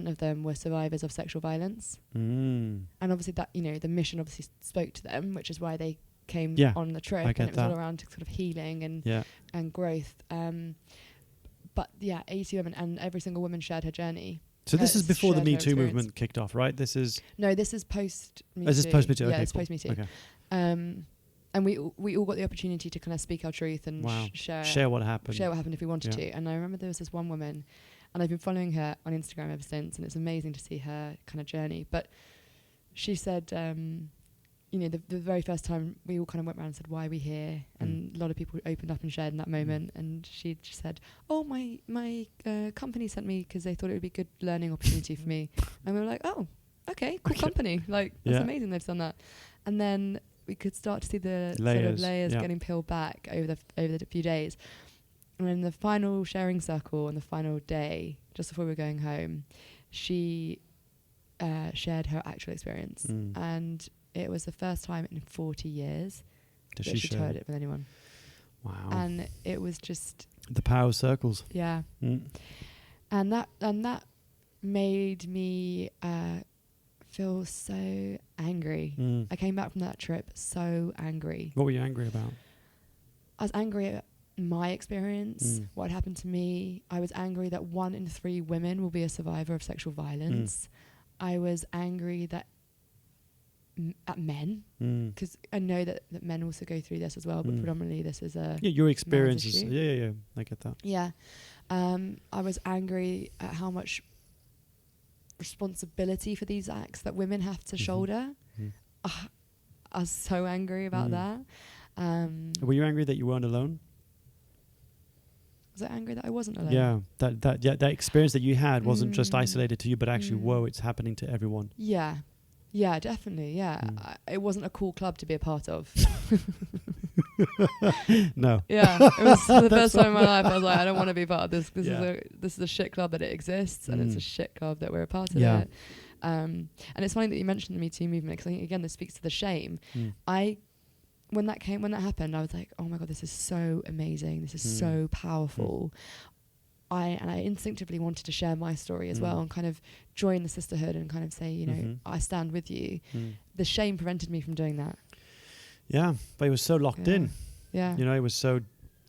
of them were survivors of sexual violence. And obviously that, you know, the mission obviously spoke to them, which is why they came on the trip, and it was all around sort of healing and growth. But 80 women, and every single woman shared her journey. So this is before the Me Too movement kicked off, right? This is post Me Too. Is this post Me Too? Yeah, okay, it's post Me Too. Okay. And we all got the opportunity to kind of speak our truth and share what happened. Share what happened if we wanted to. And I remember there was this one woman, and I've been following her on Instagram ever since, and it's amazing to see her kind of journey. But she said, you know, the very first time we all kind of went around and said, why are we here? And a lot of people opened up and shared in that moment. And she just said, oh, my company sent me because they thought it would be a good learning opportunity for me. And we were like, oh, okay, cool company. Like, that's amazing they've done that. And then we could start to see the layers, sort of layers getting peeled back over the few days. And in the final sharing circle on the final day, just before we were going home, she shared her actual experience. And it was the first time in 40 years that she'd heard it with anyone. Wow. And it was just... the power of circles. Yeah. And that made me... feel so angry. I came back from that trip so angry. What were you angry about? I was angry at my experience, what happened to me. I was angry that 1 in 3 women will be a survivor of sexual violence. I was angry at men, because I know that men also go through this as well, but predominantly this is a your experiences. Yeah, I get that. Yeah. I was angry at how much responsibility for these acts that women have to shoulder. I was so angry about that. Were you angry that you weren't alone? Was I angry that I wasn't alone? Yeah, that experience that you had wasn't just isolated to you, but actually, whoa, it's happening to everyone. Yeah, definitely. Yeah, it wasn't a cool club to be a part of. No. Yeah, it was the first time in my life I was like, I don't want to be part of this. This is a shit club that it exists, and it's a shit club that we're a part of it. And it's funny that you mentioned the Me Too movement, because I think again this speaks to the shame. When that happened, I was like, oh my god, this is so amazing. This is so powerful. I instinctively wanted to share my story as well, and kind of join the sisterhood and kind of say, you know, I stand with you. The shame prevented me from doing that. Yeah, but it was so locked in. Yeah, you know, it was so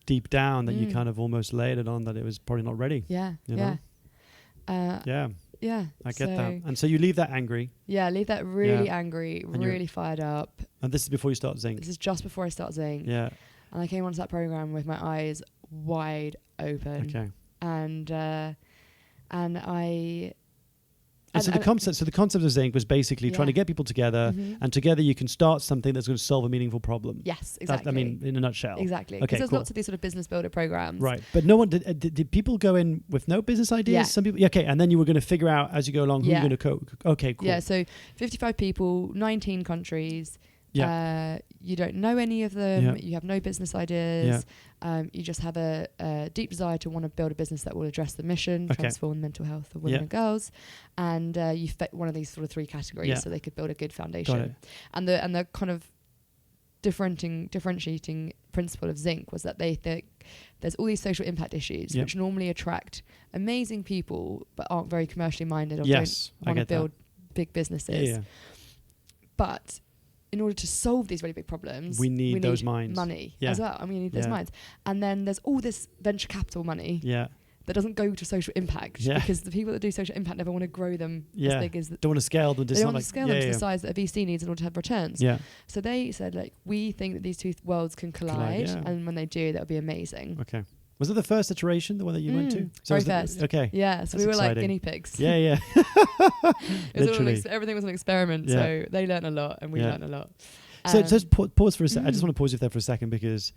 deep down that you kind of almost laid it on that it was probably not ready. Yeah, know? Yeah, I get that. And so you leave that angry. Yeah, leave that really angry, and really fired up. And this is before you start Zinc. This is just before I start Zinc. Yeah. And I came onto that program with my eyes wide open. Okay. And I... the concept of Zinc was basically trying to get people together, and together you can start something that's going to solve a meaningful problem. Yes, exactly. I mean, in a nutshell. Exactly. Because there's lots of these sort of business builder programs. Right. But no one did people go in with no business ideas? Yeah. Some people. Okay. And then you were going to figure out as you go along who you're going to Okay, cool. Yeah. So 55 people, 19 countries. Yeah. You don't know any of them. Yeah. You have no business ideas. Yeah. You just have a deep desire to want to build a business that will address the mission, transform mental health of women and girls, and you fit one of these sort of 3 categories, so they could build a good foundation. And the kind of differentiating principle of Zinc was that they think there's all these social impact issues which normally attract amazing people but aren't very commercially minded or don't want to build big businesses. Yeah. But in order to solve these really big problems, we need those minds. Money as well. And we need those minds. And then there's all this venture capital money that doesn't go to social impact because the people that do social impact never want to grow them as big as... Don't want to scale them. They don't want to scale them to the size that a VC needs in order to have returns. Yeah. So they said, like, we think that these 2 worlds can collide, and when they do, that'll be amazing. Okay. Was it the first iteration, the one that you went to? So very first. Okay. Yeah, so we were like guinea pigs. Yeah. Literally. Everything was an experiment, so they learned a lot and we learned a lot. So just pause for a second. I just want to pause you there for a second because,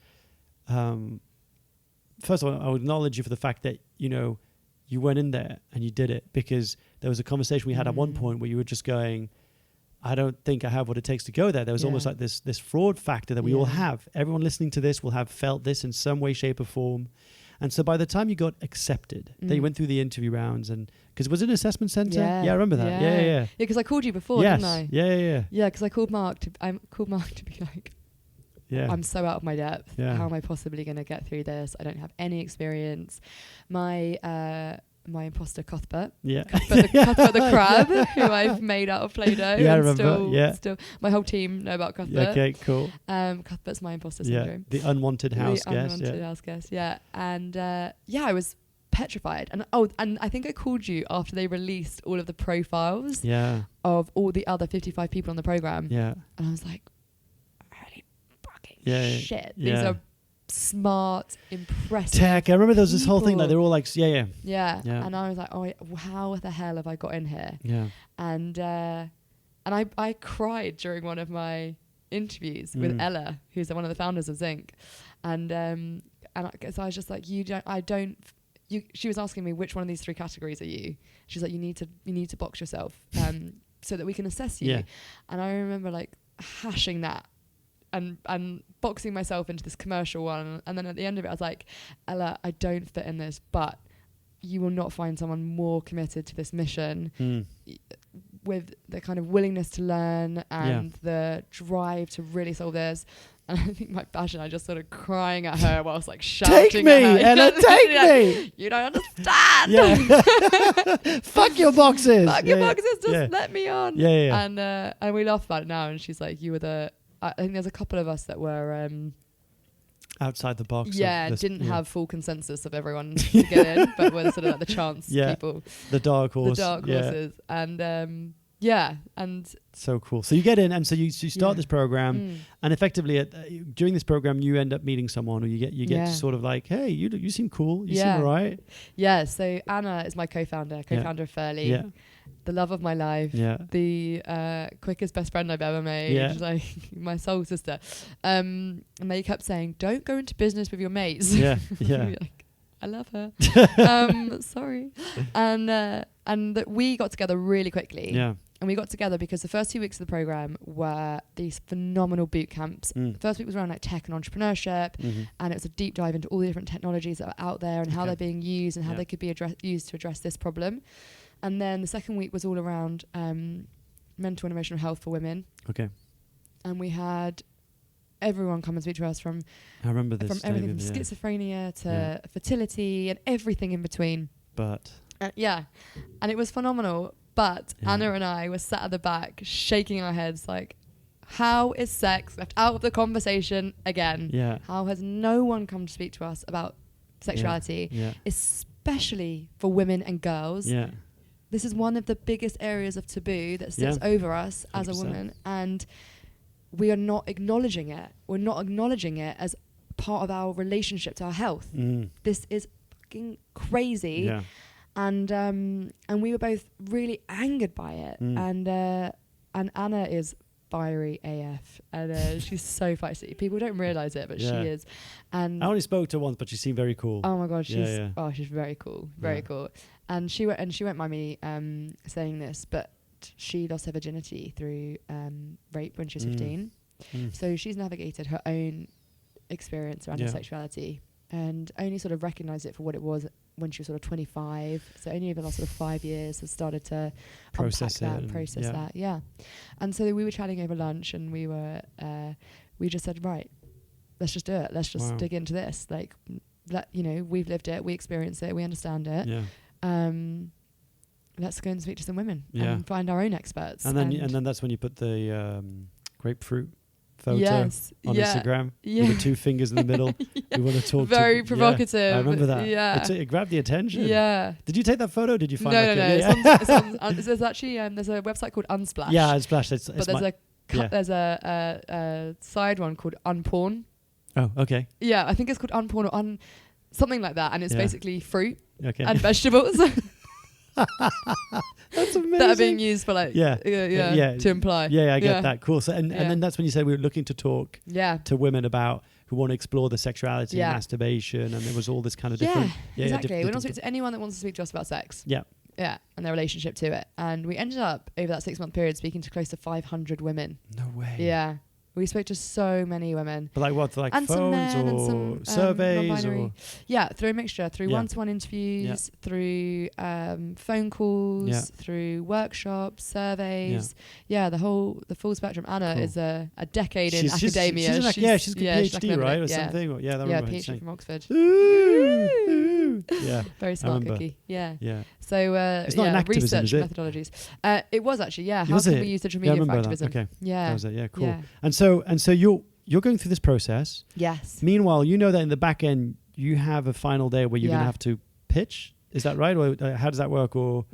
first of all, I would acknowledge you for the fact that, you went in there and you did it, because there was a conversation we had at one point where you were just going, I don't think I have what it takes to go there. There was almost like this fraud factor that we all have. Everyone listening to this will have felt this in some way, shape or form. And so by the time you got accepted, then you went through the interview rounds, and because was it an assessment center? Yeah, I remember that. Yeah. Yeah, because I called you before, didn't I? Yeah. Yeah, because I called Mark to be like, I'm so out of my depth. Yeah. How am I possibly going to get through this? I don't have any experience. My imposter Cuthbert. Yeah. Cuthbert the crab, who I've made out of Play-Doh. Yeah, I remember. Still, my whole team know about Cuthbert. Okay, cool. Cuthbert's my imposter syndrome. The unwanted house guest. Unwanted house guest, yeah. And I was petrified. And I think I called you after they released all of the profiles of all the other 55 people on the program. Yeah. And I was like, holy fucking shit. These are smart, impressive tech. I remember there was this people. Whole thing like they're all like, yeah. And I was like, how the hell have I got in here? Yeah. And I cried during one of my interviews with Ella, who's one of the founders of Zinc, and so I was just like, she was asking me which one of these 3 categories are you. She's like, you need to box yourself so that we can assess you. And I remember like hashing that and boxing myself into this commercial one, and then at the end of it I was like, Ella, I don't fit in this, but you will not find someone more committed to this mission with the kind of willingness to learn and the drive to really solve this. And I think my passion, I just started crying at her whilst like shouting take me, at her. Ella, take me! You don't understand! Fuck your boxes! Fuck your boxes, just let me on. Yeah. And we laugh about it now, and she's like, you were I think there's a couple of us that were outside the box. Didn't have full consensus of everyone to get in, but were sort of like the chance people. The dark horse. The dark horses. And and so cool. So you get in, and so you start this program, and effectively during this program you end up meeting someone, or you get to sort of like, hey, you seem cool. You seem alright. Yeah. So Anna is my co-founder of Ferly. Yeah. The love of my life, the quickest best friend I've ever made, like my soul sister. And they kept saying, don't go into business with your mates. Like, I love her. Sorry. And that we got together really quickly. Yeah. And we got together because the first 2 weeks of the program were these phenomenal boot camps. The first week was around like tech and entrepreneurship, and it was a deep dive into all the different technologies that are out there and how they're being used and how they could be used to address this problem. And then the second week was all around mental and emotional health for women. Okay. And we had everyone come and speak to us from everything from schizophrenia to fertility and everything in between. But and it was phenomenal. But Anna and I were sat at the back shaking our heads like, how is sex left out of the conversation again? Yeah. How has no one come to speak to us about sexuality, especially for women and girls? Yeah. This is one of the biggest areas of taboo that sits over us 100%. As a woman, and we are not acknowledging it. We're not acknowledging it as part of our relationship to our health. This is fucking crazy. Yeah. And we were both really angered by it. And Anna is fiery AF, and she's so feisty. People don't realise it, but she is. And I only spoke to her once, but she seemed very cool. Oh my god, she's very cool, very cool. And she won't mind me saying this, but she lost her virginity through rape when she was 15. So she's navigated her own experience around her sexuality and only sort of recognised it for what it was when she was sort of 25. So only over the last sort of 5 years has started to process that. And so we were chatting over lunch, and we just said, right, let's just do it. Let's just dig into this. Like, we've lived it, we experienced it, we understand it. Yeah. Let's go and speak to some women and find our own experts. And then that's when you put the grapefruit photo on Instagram with the 2 fingers in the middle. We want to talk. Very provocative. I remember that. Yeah, it grabbed the attention. Yeah. Did you take that photo? Did you find? No. There's actually there's a website called Unsplash. Yeah, Unsplash. There's a side one called Unporn. Oh, okay. Yeah, I think it's called Unporn or something like that, and it's basically fruit and vegetables. That's amazing. That are being used for like, to imply. Yeah, I get that. Cool. So, and then that's when you said we were looking to talk to women about who want to explore the sexuality and masturbation, and there was all this kind of different. Exactly. We want to speak to anyone that wants to speak to us about sex. Yeah. Yeah, and their relationship to it. And we ended up, over that 6-month period, speaking to close to 500 women. No way. Yeah. We spoke to so many women. But like what? Like and phones some men or and some, surveys? Or? Yeah, through a mixture. Through one-to-one interviews, through phone calls, through workshops, surveys. Yeah, the full spectrum. Anna is a decade in academia. She's got a PhD, right? Or something. Or, PhD from Oxford. Yeah. Very smart cookie. Yeah. So it's not an activism, research is it? methodologies. It was actually, How can we use digital media for activism? Okay. Yeah. That was it. Yeah, cool. Yeah. And so you're going through this process. Yes. Meanwhile, you know that in the back end you have a final day where you're going to have to pitch. Is that right? Or how does that work? Or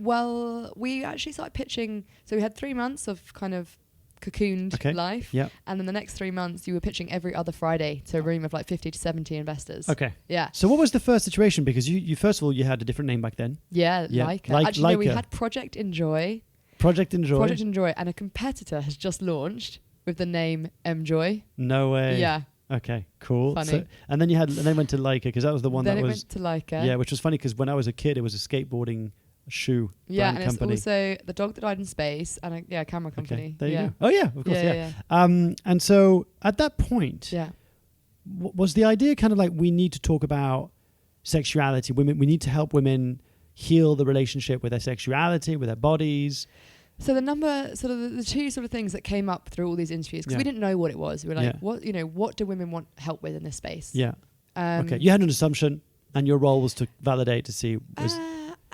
we actually started pitching. So we had 3 months of kind of cocooned life. Yeah. And then the next 3 months you were pitching every other Friday to a room of like 50 to 70 investors. Okay. Yeah. So what was the first situation? Because you first of all, you had a different name back then. Yeah. Leica. Actually, no, we had Project Enjoy. Project Enjoy. And a competitor has just launched with the name M-Joy. No way. Yeah. Okay, cool. Funny. So, and then went to Leica because that was the one then that was. Then it went to Leica. Yeah, which was funny because when I was a kid, it was a skateboarding shoe brand company. It's also The Dog That Died in Space and a camera company. Okay, there you go. Oh yeah, of course, yeah. And so at that point, was the idea kind of like we need to talk about sexuality? Women, we need to help women heal the relationship with their sexuality, with their bodies. So the two sort of things that came up through all these interviews, because we didn't know what it was. We were like, what do women want help with in this space? Yeah. Okay. You had an assumption, and your role was to validate to see.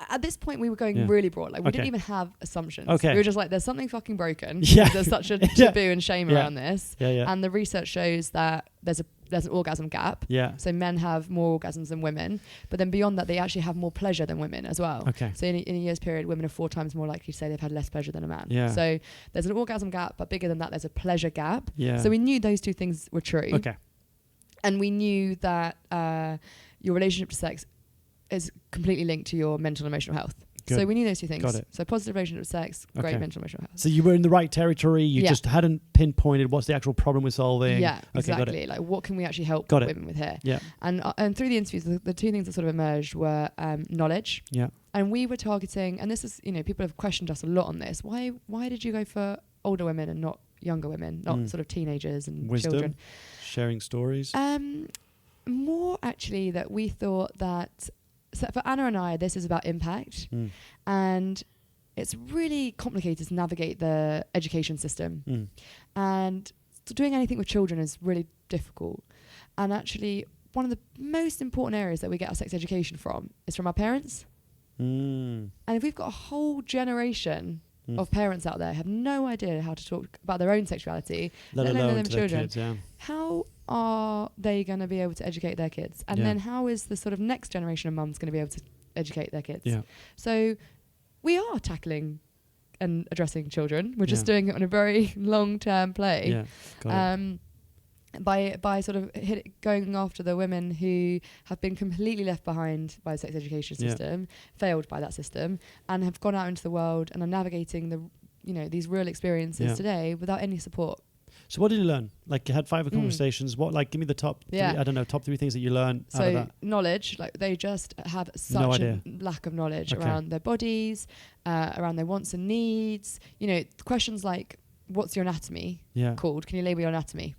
At this point, we were going really broad. Like we didn't even have assumptions. Okay. We were just like, there's something fucking broken. Yeah. There's such a taboo and shame around this. Yeah. And the research shows that there's an orgasm gap. Yeah. So men have more orgasms than women, but then beyond that, they actually have more pleasure than women as well. Okay. So in a year's period, women are 4 times more likely to say they've had less pleasure than a man. Yeah. So there's an orgasm gap, but bigger than that, there's a pleasure gap. Yeah. So we knew those two things were true. Okay. And we knew that your relationship to sex is completely linked to your mental and emotional health. Good. So we knew those two things. Got it. So positive relationship with sex, great mental and emotional health. So you were in the right territory. You just hadn't pinpointed what's the actual problem we're solving. Yeah, exactly. Like what can we actually help women with here? Yeah. And through the interviews, the two things that sort of emerged were knowledge. Yeah. And we were targeting, and this is, people have questioned us a lot on this. Why did you go for older women and not younger women, not sort of teenagers and children? Sharing stories. More actually that we thought that. So for Anna and I, this is about impact, and it's really complicated to navigate the education system, and doing anything with children is really difficult. And actually, one of the most important areas that we get our sex education from is from our parents. And if we've got a whole generation of parents out there who have no idea how to talk about their own sexuality, let alone their children, kids, how are they going to be able to educate their kids? And then how is the sort of next generation of mums going to be able to educate their kids? Yeah. So we are tackling and addressing children. We're just doing it on a very long-term play. Yeah. Got it. By sort of going after the women who have been completely left behind by the sex education system, failed by that system, and have gone out into the world and are navigating these real experiences today without any support. So what did you learn? Like you had 5 conversations. What, like, give me the top 3, I don't know, top 3 things that you learned out of that. So knowledge, like they just have such a lack of knowledge around their bodies, around their wants and needs. Questions like, what's your anatomy called? Can you label your anatomy?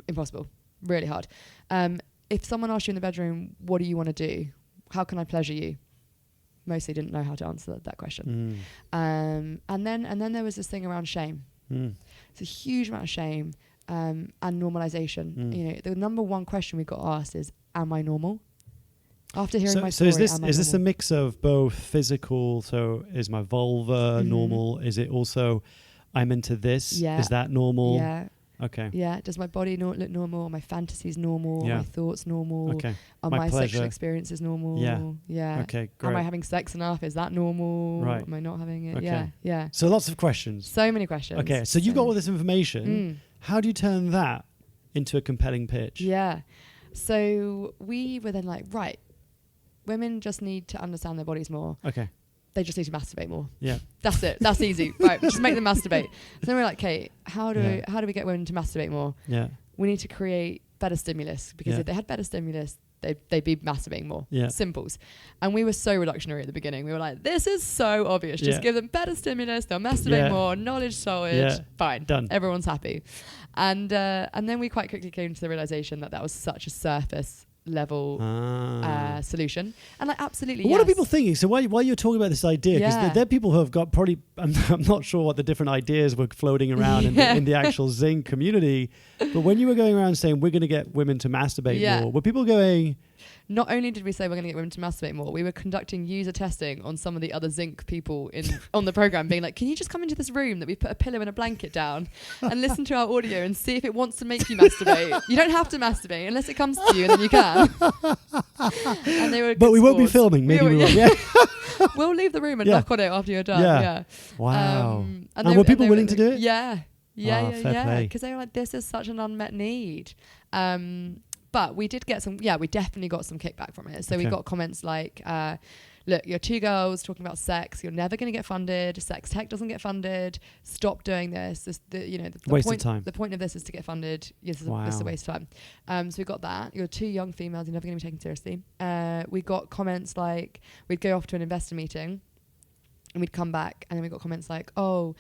Impossible. Really hard. If someone asked you in the bedroom, what do you want to do? How can I pleasure you? Mostly didn't know how to answer that question. And then there was this thing around shame. It's a huge amount of shame and normalization. The number one question we got asked is, am I normal? After hearing my story, so is this a mix of both physical, so is my vulva normal? Is it also, I'm into this? Yeah. Is that normal? Yeah. Okay. Yeah. Does my body look normal? Are my fantasies normal? Are my thoughts normal? Okay. Are my sexual experiences normal? Yeah. Yeah. Okay, great. Am I having sex enough? Is that normal? Right. Am I not having it? Okay. Yeah. Yeah. So lots of questions. So many questions. Okay. So you've got all this information. How do you turn that into a compelling pitch? Yeah. So we were then like, right, women just need to understand their bodies more. Okay. they just need to masturbate more. Yeah. That's it. That's easy. Right. Just make them masturbate. So then we're like, okay, how do we get women to masturbate more? Yeah. We need to create better stimulus, because if they had better stimulus, they'd be masturbating more. Yeah. Simples. And we were so reductionary at the beginning. We were like, this is so obvious. Just give them better stimulus. They'll masturbate more. Knowledge solid. Yeah. Fine. Done. Everyone's happy. And then we quite quickly came to the realization that was such a surface level solution. And like, absolutely, what are people thinking? So while you're talking about this idea, because there are people who have got probably, I'm not sure what the different ideas were floating around in the actual Zing community, but when you were going around saying we're going to get women to masturbate more, were people going... Not only did we say we're going to get women to masturbate more, we were conducting user testing on some of the other Zinc people on the program, being like, can you just come into this room that we put a pillow and a blanket down and listen to our audio and see if it wants to make you masturbate? You don't have to masturbate unless it comes to you, and then you can. And they were but we won't be filming. Maybe we will. Yeah. We'll leave the room and knock on it after you're done. Yeah. Wow. And were people willing to do it? Yeah. Yeah. Because they were like, this is such an unmet need. But we did get we definitely got some kickback from it. So we got comments like, look, you're two girls talking about sex. You're never going to get funded. Sex tech doesn't get funded. Stop doing this. The waste of time. The point of this is to get funded. This is a waste of time. So we got that. You're two young females. You're never going to be taken seriously. We got comments like, we'd go off to an investor meeting and we'd come back, and then we got comments like, how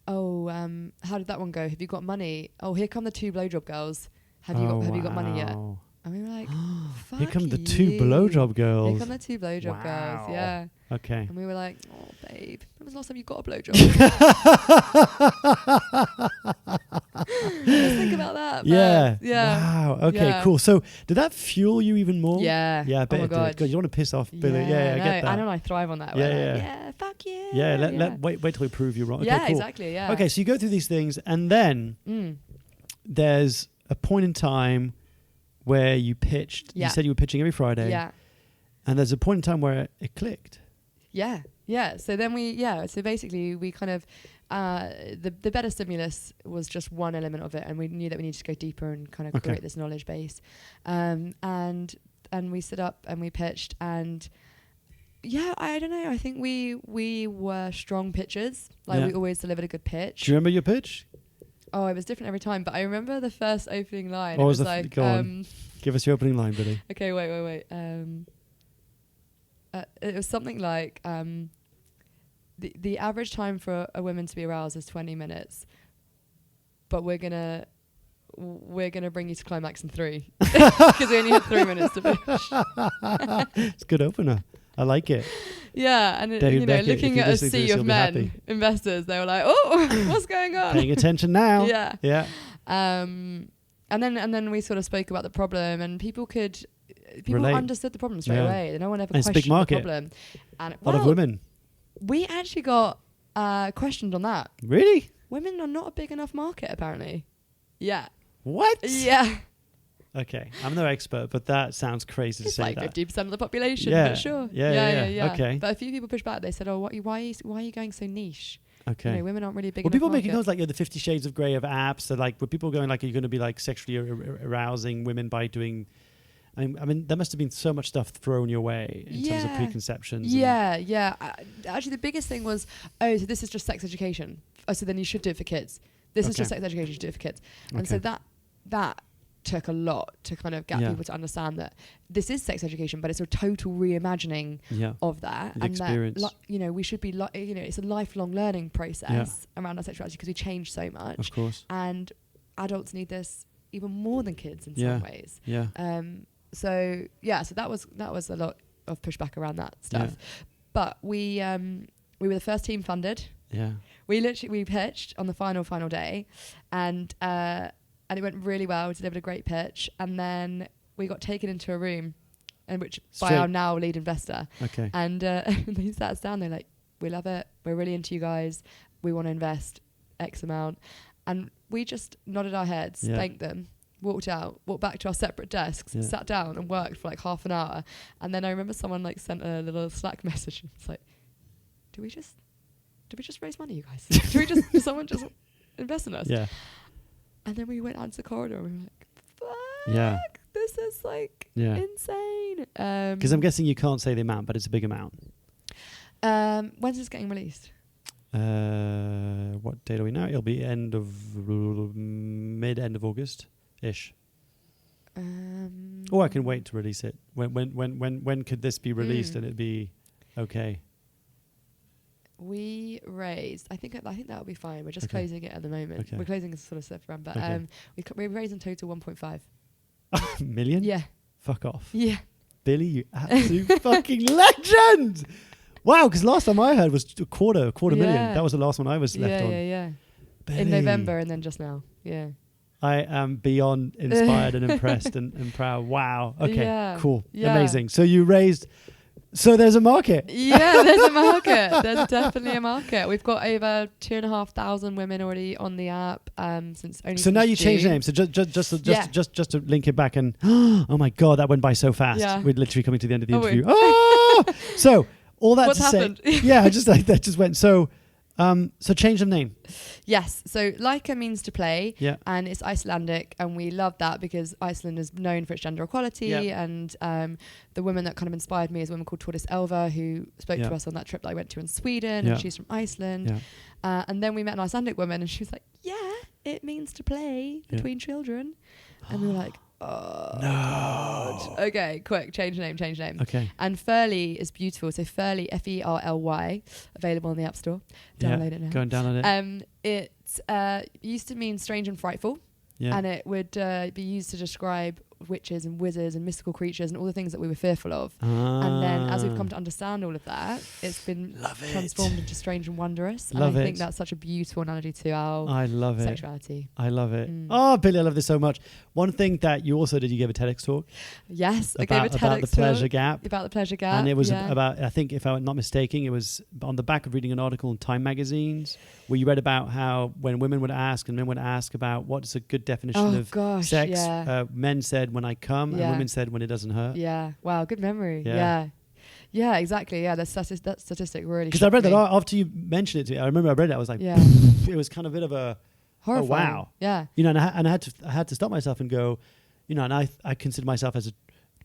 did that one go? Have you got money? Oh, here come the two blowjob girls. Have you got money yet? And we were like, fuck here come the two blowjob girls. Here come the two blowjob girls, yeah. Okay. And we were like, oh, babe, when was the last time you got a blowjob? Let's think about that. Yeah. Yeah. Wow. Okay, cool. So did that fuel you even more? Yeah. Yeah, I bet it did. God, you don't want to piss off Billie. Yeah, I get that. I know, I thrive on that. Yeah, fuck you. Yeah, wait till we prove you wrong. Okay, yeah, cool. Exactly, yeah. Okay, so you go through these things, and then there's a point in time where you pitched. You said you were pitching every Friday. Yeah. And there's a point in time where it clicked. Yeah. So then so basically we kind of, the better stimulus was just one element of it, and we knew that we needed to go deeper and kind of create this knowledge base. And we stood up and we pitched, and I don't know, I think we were strong pitchers. We always delivered a good pitch. Do you remember your pitch? Oh, it was different every time, but I remember the first opening line. What was like, go on. Give us your opening line, Billie. Okay, wait. It was something like, the average time for a woman to be aroused is 20 minutes, but we're gonna bring you to climax in 3 because we only had 3 minutes to finish. It's a good opener. I like it. Yeah, and looking at a sea of men, investors, they were like, "Oh, what's going on?" Paying attention now. Yeah. And then we sort of spoke about the problem, and people understood the problem straight away. No one ever questioned the problem. And a lot of women. We actually got questioned on that. Really? Women are not a big enough market, apparently. Yeah. What? Yeah. Okay, I'm no expert, but that sounds crazy to say that. It's like 50% of the population, but sure. Yeah. Okay. But a few people pushed back. They said, why are you going so niche? Okay. Women aren't really big enough. Were people making comments like the 50 Shades of Grey of apps? So were people going like, are you going to be like sexually arousing women by doing... I mean, there must have been so much stuff thrown your way in terms of preconceptions. Yeah. Actually, the biggest thing was, so this is just sex education. Oh, so then you should do it for kids. This is just sex education, you should do it for kids. And so that took a lot to kind of get people to understand that this is sex education, but it's a total reimagining of that. The experience. That, we should be, it's a lifelong learning process around our sexuality because we change so much. Of course. And adults need this even more than kids in some ways. Yeah. So that was a lot of pushback around that stuff. But we were the first team funded. Yeah. We pitched on the final day, and it went really well. We delivered a great pitch, and then we got taken into a room, by our now lead investor. Okay. And they sat us down. They're like, "We love it. We're really into you guys. We want to invest X amount," and we just nodded our heads, thanked them, walked back to our separate desks, sat down and worked for like half an hour. And then I remember someone like sent a little Slack message. It's like, did we just raise money, you guys? Did someone just invest in us? Yeah. And then we went out to the corridor and we were like, fuck, this is like insane. Because I'm guessing you can't say the amount, but it's a big amount. When's this getting released? What date are we now? It'll be end of August-ish. Or I can wait to release it. When could this be released and it'd be okay? We raised. I think that will be fine. We're just closing it at the moment. Okay. We're closing a sort of stuff around, but we raised in total 1.5 million. Yeah. Fuck off. Yeah. Billie, you absolute fucking legend. Wow, because last time I heard was a quarter million. That was the last one I was left on. Yeah. In November and then just now. Yeah. I am beyond inspired and impressed and proud. Wow. Okay. Cool. Yeah. Amazing. So you raised. So there's a market. Yeah, there's a market. There's definitely a market. We've got over 2,500 women already on the app since only. So now you changed names. So just to link it back and oh my god, that went by so fast. Yeah. We're literally coming to the end of the interview. So all that What's to happened? Say, yeah, that just went so. So change the name. Yes. So Leica means to play, and it's Icelandic, and we love that because Iceland is known for its gender equality, and the woman that kind of inspired me is a woman called Tortoise Elva, who spoke to us on that trip that I went to in Sweden, and she's from Iceland. And then we met an Icelandic woman, and she was like, "Yeah, it means to play between children," and we were like, "Oh no. God. Okay, quick, change name. Okay. And Ferly is beautiful. So Ferly, Ferly, available on the App Store. Download it now. Go and download it. It used to mean strange and frightful. Yeah. And it would be used to describe witches and wizards and mystical creatures and all the things that we were fearful of. And then as we've come to understand all of that, it's been transformed into strange and wondrous. And I think that's such a beautiful analogy to our sexuality. I love it. Oh, Billie, I love this so much. One thing that you also did, you gave a TEDx talk. Yes, I gave a TEDx talk. About the pleasure gap. About the pleasure gap. And it was about, I think if I'm not mistaken, it was on the back of reading an article in Time magazines where you read about how when women would ask and men would ask about what's a good definition of sex, men said when I come and women said when it doesn't hurt. Yeah. Wow. Good memory. Yeah, exactly. Yeah, that statistic really. Because I read that after you mentioned it to me. I remember I read it. I was like, it was kind of a bit of a horrifying. Oh, wow. Yeah. You know, and I had to stop myself and go, you know, and I consider myself as a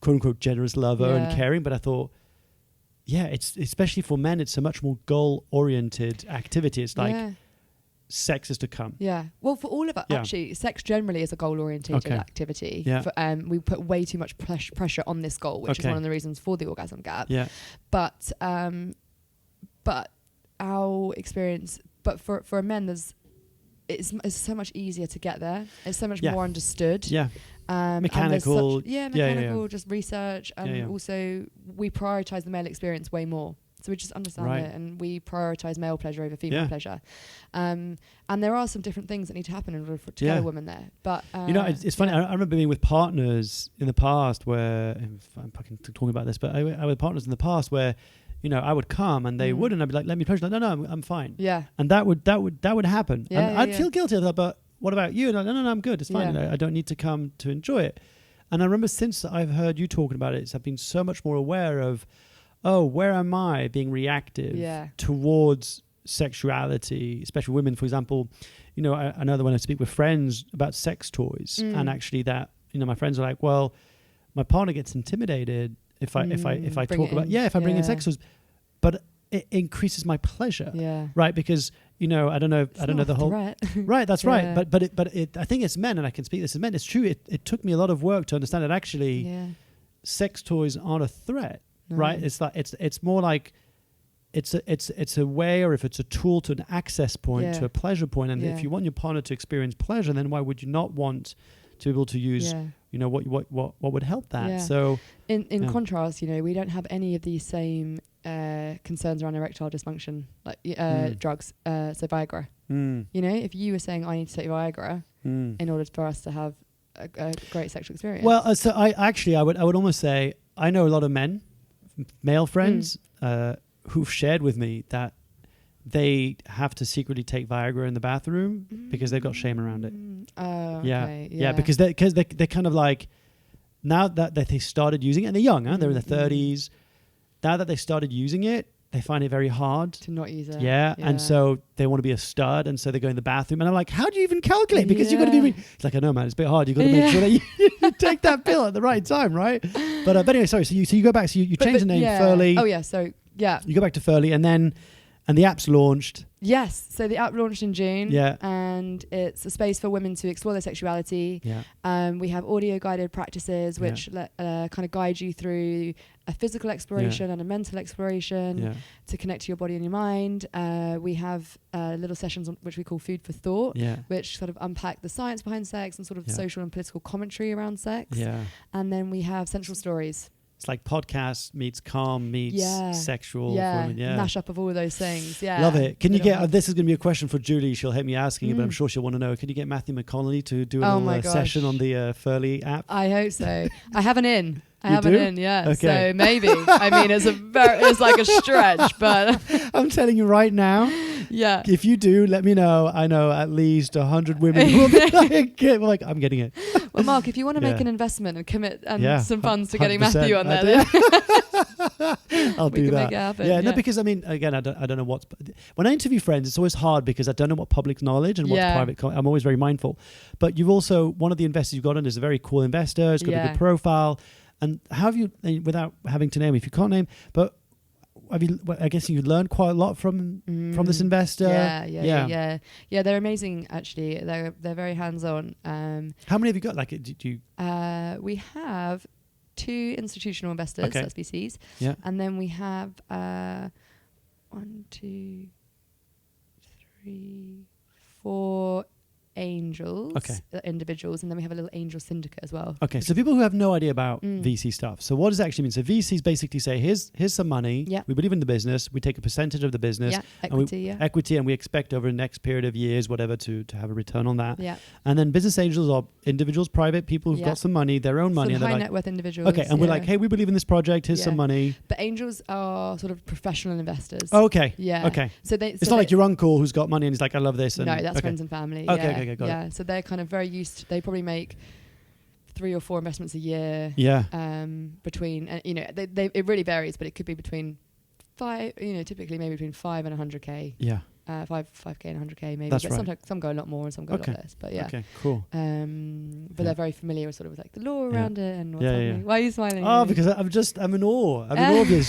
quote unquote generous lover and caring, but I thought, it's especially for men, it's a much more goal oriented activity. It's like. Sex is to come. Yeah. Well, for all of us, actually, sex generally is a goal-orientated activity. Yeah. We put way too much pressure on this goal, which is one of the reasons for the orgasm gap. Yeah. But our experience, for men, it's so much easier to get there. It's so much more understood. Yeah. Mechanical. Just research, and also we prioritize the male experience way more. So we just understand it, and we prioritize male pleasure over female pleasure. And there are some different things that need to happen in order to get a woman there. But you know, it's funny. I remember being with partners in the past where I'm fucking talking about this, but I was partners in the past where, you know, I would come and they wouldn't. I'd be like, "Let me pleasure." Like, no, I'm fine. Yeah. And that would happen. Yeah, and I'd feel guilty. I thought, but what about you? And I'm like, no, I'm good. It's fine. I don't need to come to enjoy it. And I remember since I've heard you talking about it, I've been so much more aware of. Oh, where am I being reactive towards sexuality, especially women, for example? You know, I know that when I speak with friends about sex toys, and actually that, you know, my friends are like, well, my partner gets intimidated if I talk about if I bring in sex toys, but it increases my pleasure, right? Because you know, I don't know the whole right. That's right. But I think it's men, and I can speak this as men. It's true. It took me a lot of work to understand that actually, sex toys aren't a threat. No. Right, it's like it's more like it's a way, or if it's a tool to an access point, to a pleasure point, and if you want your partner to experience pleasure, then why would you not want to be able to use you know what would help that? Yeah. So in contrast, you know, we don't have any of these same concerns around erectile dysfunction, like drugs, so Viagra. You know, if you were saying I need to take Viagra in order for us to have a great sexual experience. Well, so I would almost say I know a lot of male friends who've shared with me that they have to secretly take Viagra in the bathroom because they've got shame around it. Oh, okay. Yeah, because they're kind of like, now that they started using it, and they're young, they're in their 30s. Now that they started using it, they find it very hard to not use it. Yeah, and so they want to be a stud, and so they go in the bathroom, and I'm like, how do you even calculate? Because you've got to be. It's like, I know, man, it's a bit hard. You've got to make sure that you take that pill at the right time, right? But anyway, sorry. So you go back. So you change the name, Ferly. Oh yeah. So Yeah. You go back to Ferly, and the app's launched. Yes. So the app launched in June. Yeah. And it's a space for women to explore their sexuality. Yeah. We have audio guided practices which kind of guide you through a physical exploration and a mental exploration to connect to your body and your mind. We have little sessions which we call Food for Thought, which sort of unpack the science behind sex and sort of social and political commentary around sex. Yeah. And then we have Central Stories. It's like podcast meets calm meets sexual. Yeah, mashup of all of those things. Yeah, love it. Can you get? This is going to be a question for Julie. She'll hate me asking it, but I'm sure she'll want to know. Can you get Matthew McConnelly to do a little session on the Ferly app? I hope so. I have an in. Yeah. Okay. So maybe. I mean, it's like a stretch, but I'm telling you right now. Yeah. If you do, let me know. I know at least 100 women who will be like, I'm getting it. Well, Mark, if you want to make an investment and commit some funds to getting Matthew on there, I'll do that. Make it happen. Yeah, no, because I mean, again, I don't know what's. When I interview friends, it's always hard because I don't know what public knowledge and what's private. I'm always very mindful. But you've also, one of the investors you've got on is a very cool investor. It's got a good profile. And how have you, without having to name, if you can't name, but have you? I guess you learned quite a lot from this investor. Yeah. They're amazing. Actually, they're very hands on. How many have you got? Like, do you? We have 2 institutional investors, that's VCs, and then we have 1, 2, 3, 4 angels, individuals, and then we have a little angel syndicate as well. Okay, so people who have no idea about VC stuff, so what does it actually mean? So VCs basically say, here's some money, we believe in the business, we take a percentage of the business, equity, and we expect over the next period of years, whatever, to have a return on that. Yeah. And then business angels are individuals, private people who've got some money, their own money. Sort of high net worth individuals. Okay, and we're like, hey, we believe in this project, here's some money. But angels are sort of professional investors. Oh, okay. Yeah. Okay. It's not like your uncle who's got money and he's like, I love this. And no, that's friends and family. Okay, got it. So they're kind of very used to, they probably make 3 or 4 investments a year. Yeah. Between, it really varies, but it could be between 5, typically maybe between 5 and 100K. Yeah. 5K and 100K maybe. That's but right. sometimes some go a lot more and some go a lot less. But yeah. Okay, cool. But they're very familiar with sort of like the law around it and what's happening. Why are you smiling? Oh, because I'm in awe. I'm in awe of you.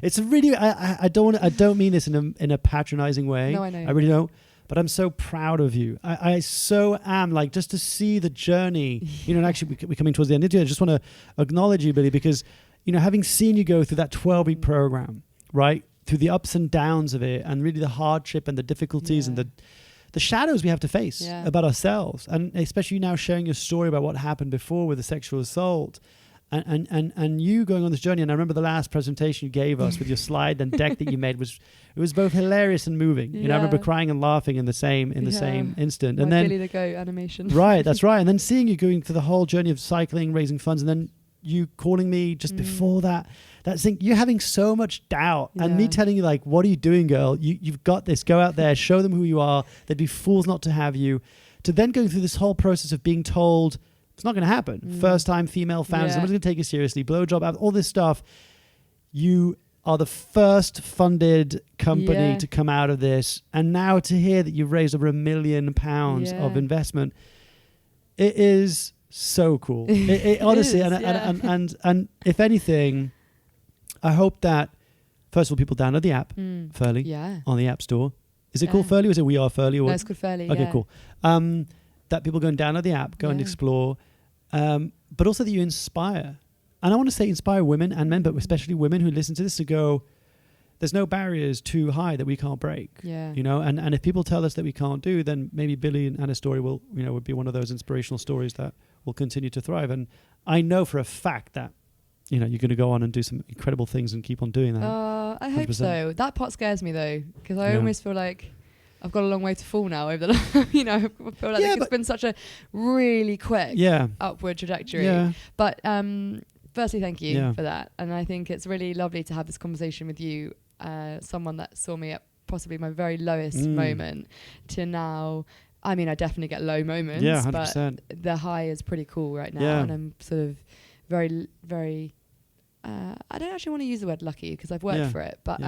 It's a really, I don't mean this in a patronizing way. No, I know. I really don't. But I'm so proud of you. I so am, like, just to see the journey, and actually we're coming towards the end of it. I just want to acknowledge you, Billie, because, having seen you go through that 12-week program, right? Through the ups and downs of it and really the hardship and the difficulties and the shadows we have to face about ourselves. And especially now sharing your story about what happened before with the sexual assault and you going on this journey. And I remember the last presentation you gave us with your slide and deck that you made was both hilarious and moving. I remember crying and laughing in the same instant. And then Billie the Goat animation. Right, that's right. And then seeing you going through the whole journey of cycling, raising funds, and then you calling me just before that thing, you're having so much doubt and me telling you, like, what are you doing, girl? You've got this. Go out there, show them who you are. They'd be fools not to have you. To then go through this whole process of being told it's not going to happen. First time female founders, nobody's going to take you seriously. Blowjob, all this stuff. You are the first funded company to come out of this. And now to hear that you've raised over £1 million of investment, it is so cool. It honestly, and if anything, I hope that first of all people download the app, Ferly, on the App Store. Is it called Ferly or is it We Are Ferly? No, it's called Ferly. Okay, cool. That people go and download the app, go and explore, but also that you inspire. And I want to say inspire women and men, but especially women who listen to this to go, there's no barriers too high that we can't break. Yeah. And if people tell us that we can't do, then maybe Billie and Anna's story will, would be one of those inspirational stories that will continue to thrive. And I know for a fact that, you're going to go on and do some incredible things and keep on doing that. I hope 100%. So. That part scares me though, because I almost feel like I've got a long way to fall now over the, I feel like it's been such a really quick upward trajectory. Yeah. But firstly, thank you for that. And I think it's really lovely to have this conversation with you, someone that saw me at possibly my very lowest moment to now. I mean, I definitely get low moments, 100%. But the high is pretty cool right now. And I'm sort of very, very, I don't actually want to use the word lucky because I've worked for it, but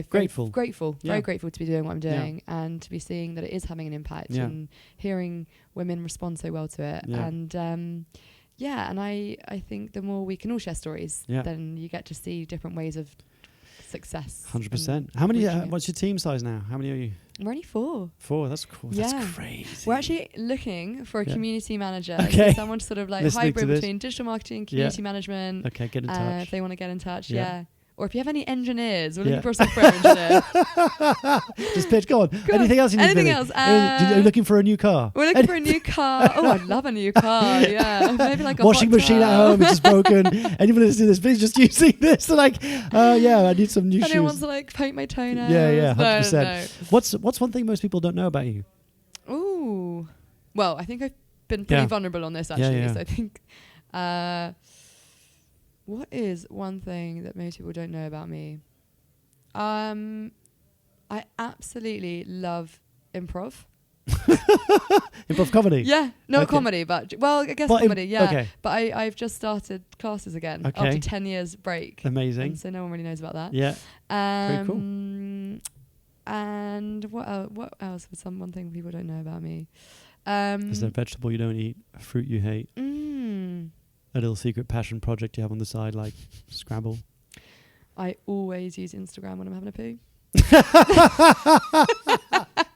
grateful, very grateful to be doing what I'm doing and to be seeing that it is having an impact and hearing women respond so well to it. And and I think the more we can all share stories, then you get to see different ways of success. 100%. How many? What's your team size now? How many are you? We're only 4. 4. That's cool. Yeah. That's crazy. We're actually looking for a community manager. Okay. So someone to sort of like hybrid between digital marketing, community management. Okay, get in touch. If they want to get in touch, Or if you have any engineers, we're looking for a software engineer. Just pitch, go on. Anything else you need? Anything else? Are you looking for a new car? We're looking for a new car. Oh, I'd love a new car, yeah. Maybe like a washing machine at home, which is broken. Anyone listening to this, please just using this. Like, I need some new shoes. Anyone wants to like paint my toenails? Yeah, 100%. No. What's one thing most people don't know about you? Ooh. Well, I think I've been pretty vulnerable on this actually. Yeah. So I think... what is one thing that most people don't know about me? I absolutely love improv. Improv comedy? Yeah, not comedy, but I guess comedy, yeah. Okay. But I've just started classes again after 10 years break. Amazing. And so no one really knows about that. Yeah. Very cool. And what else was one thing people don't know about me? Is there a vegetable you don't eat? A fruit you hate? A little secret passion project you have on the side, like Scrabble? I always use Instagram when I'm having a poo.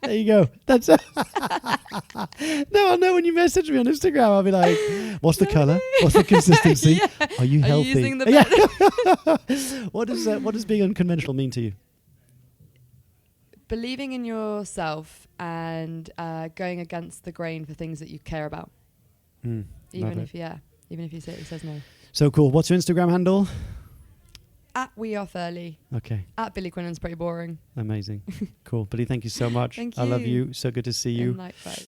There you go. That's No, I'll know when you message me on Instagram. I'll be like, what's the colour? What's the consistency? Are you healthy? Are you using the What does being unconventional mean to you? Believing in yourself and going against the grain for things that you care about. Even if you say it says no. So cool. What's your Instagram handle? @WeAreFerly. Okay. @Billie Quinlan's pretty boring. Amazing. Cool. Billie, thank you so much. Thank you. I love you. So good to see you. And likewise.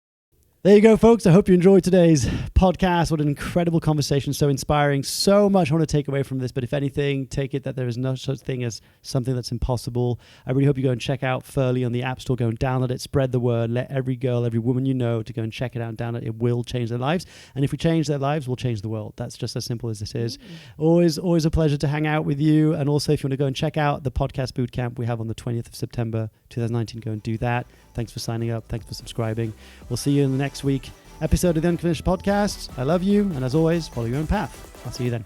There you go, folks. I hope you enjoyed today's podcast. What an incredible conversation. So inspiring. So much I want to take away from this. But if anything, take it that there is no such thing as something that's impossible. I really hope you go and check out Ferly on the App Store. Go and download it. Spread the word. Let every girl, every woman you know to go and check it out and download it. It will change their lives. And if we change their lives, we'll change the world. That's just as simple as it is. Always a pleasure to hang out with you. And also, if you want to go and check out the podcast bootcamp we have on the 20th of September 2019, go and do that. Thanks for signing up. Thanks for subscribing. We'll see you in the next week episode of the Unconventional Podcast. I love you. And as always, follow your own path. I'll see you then.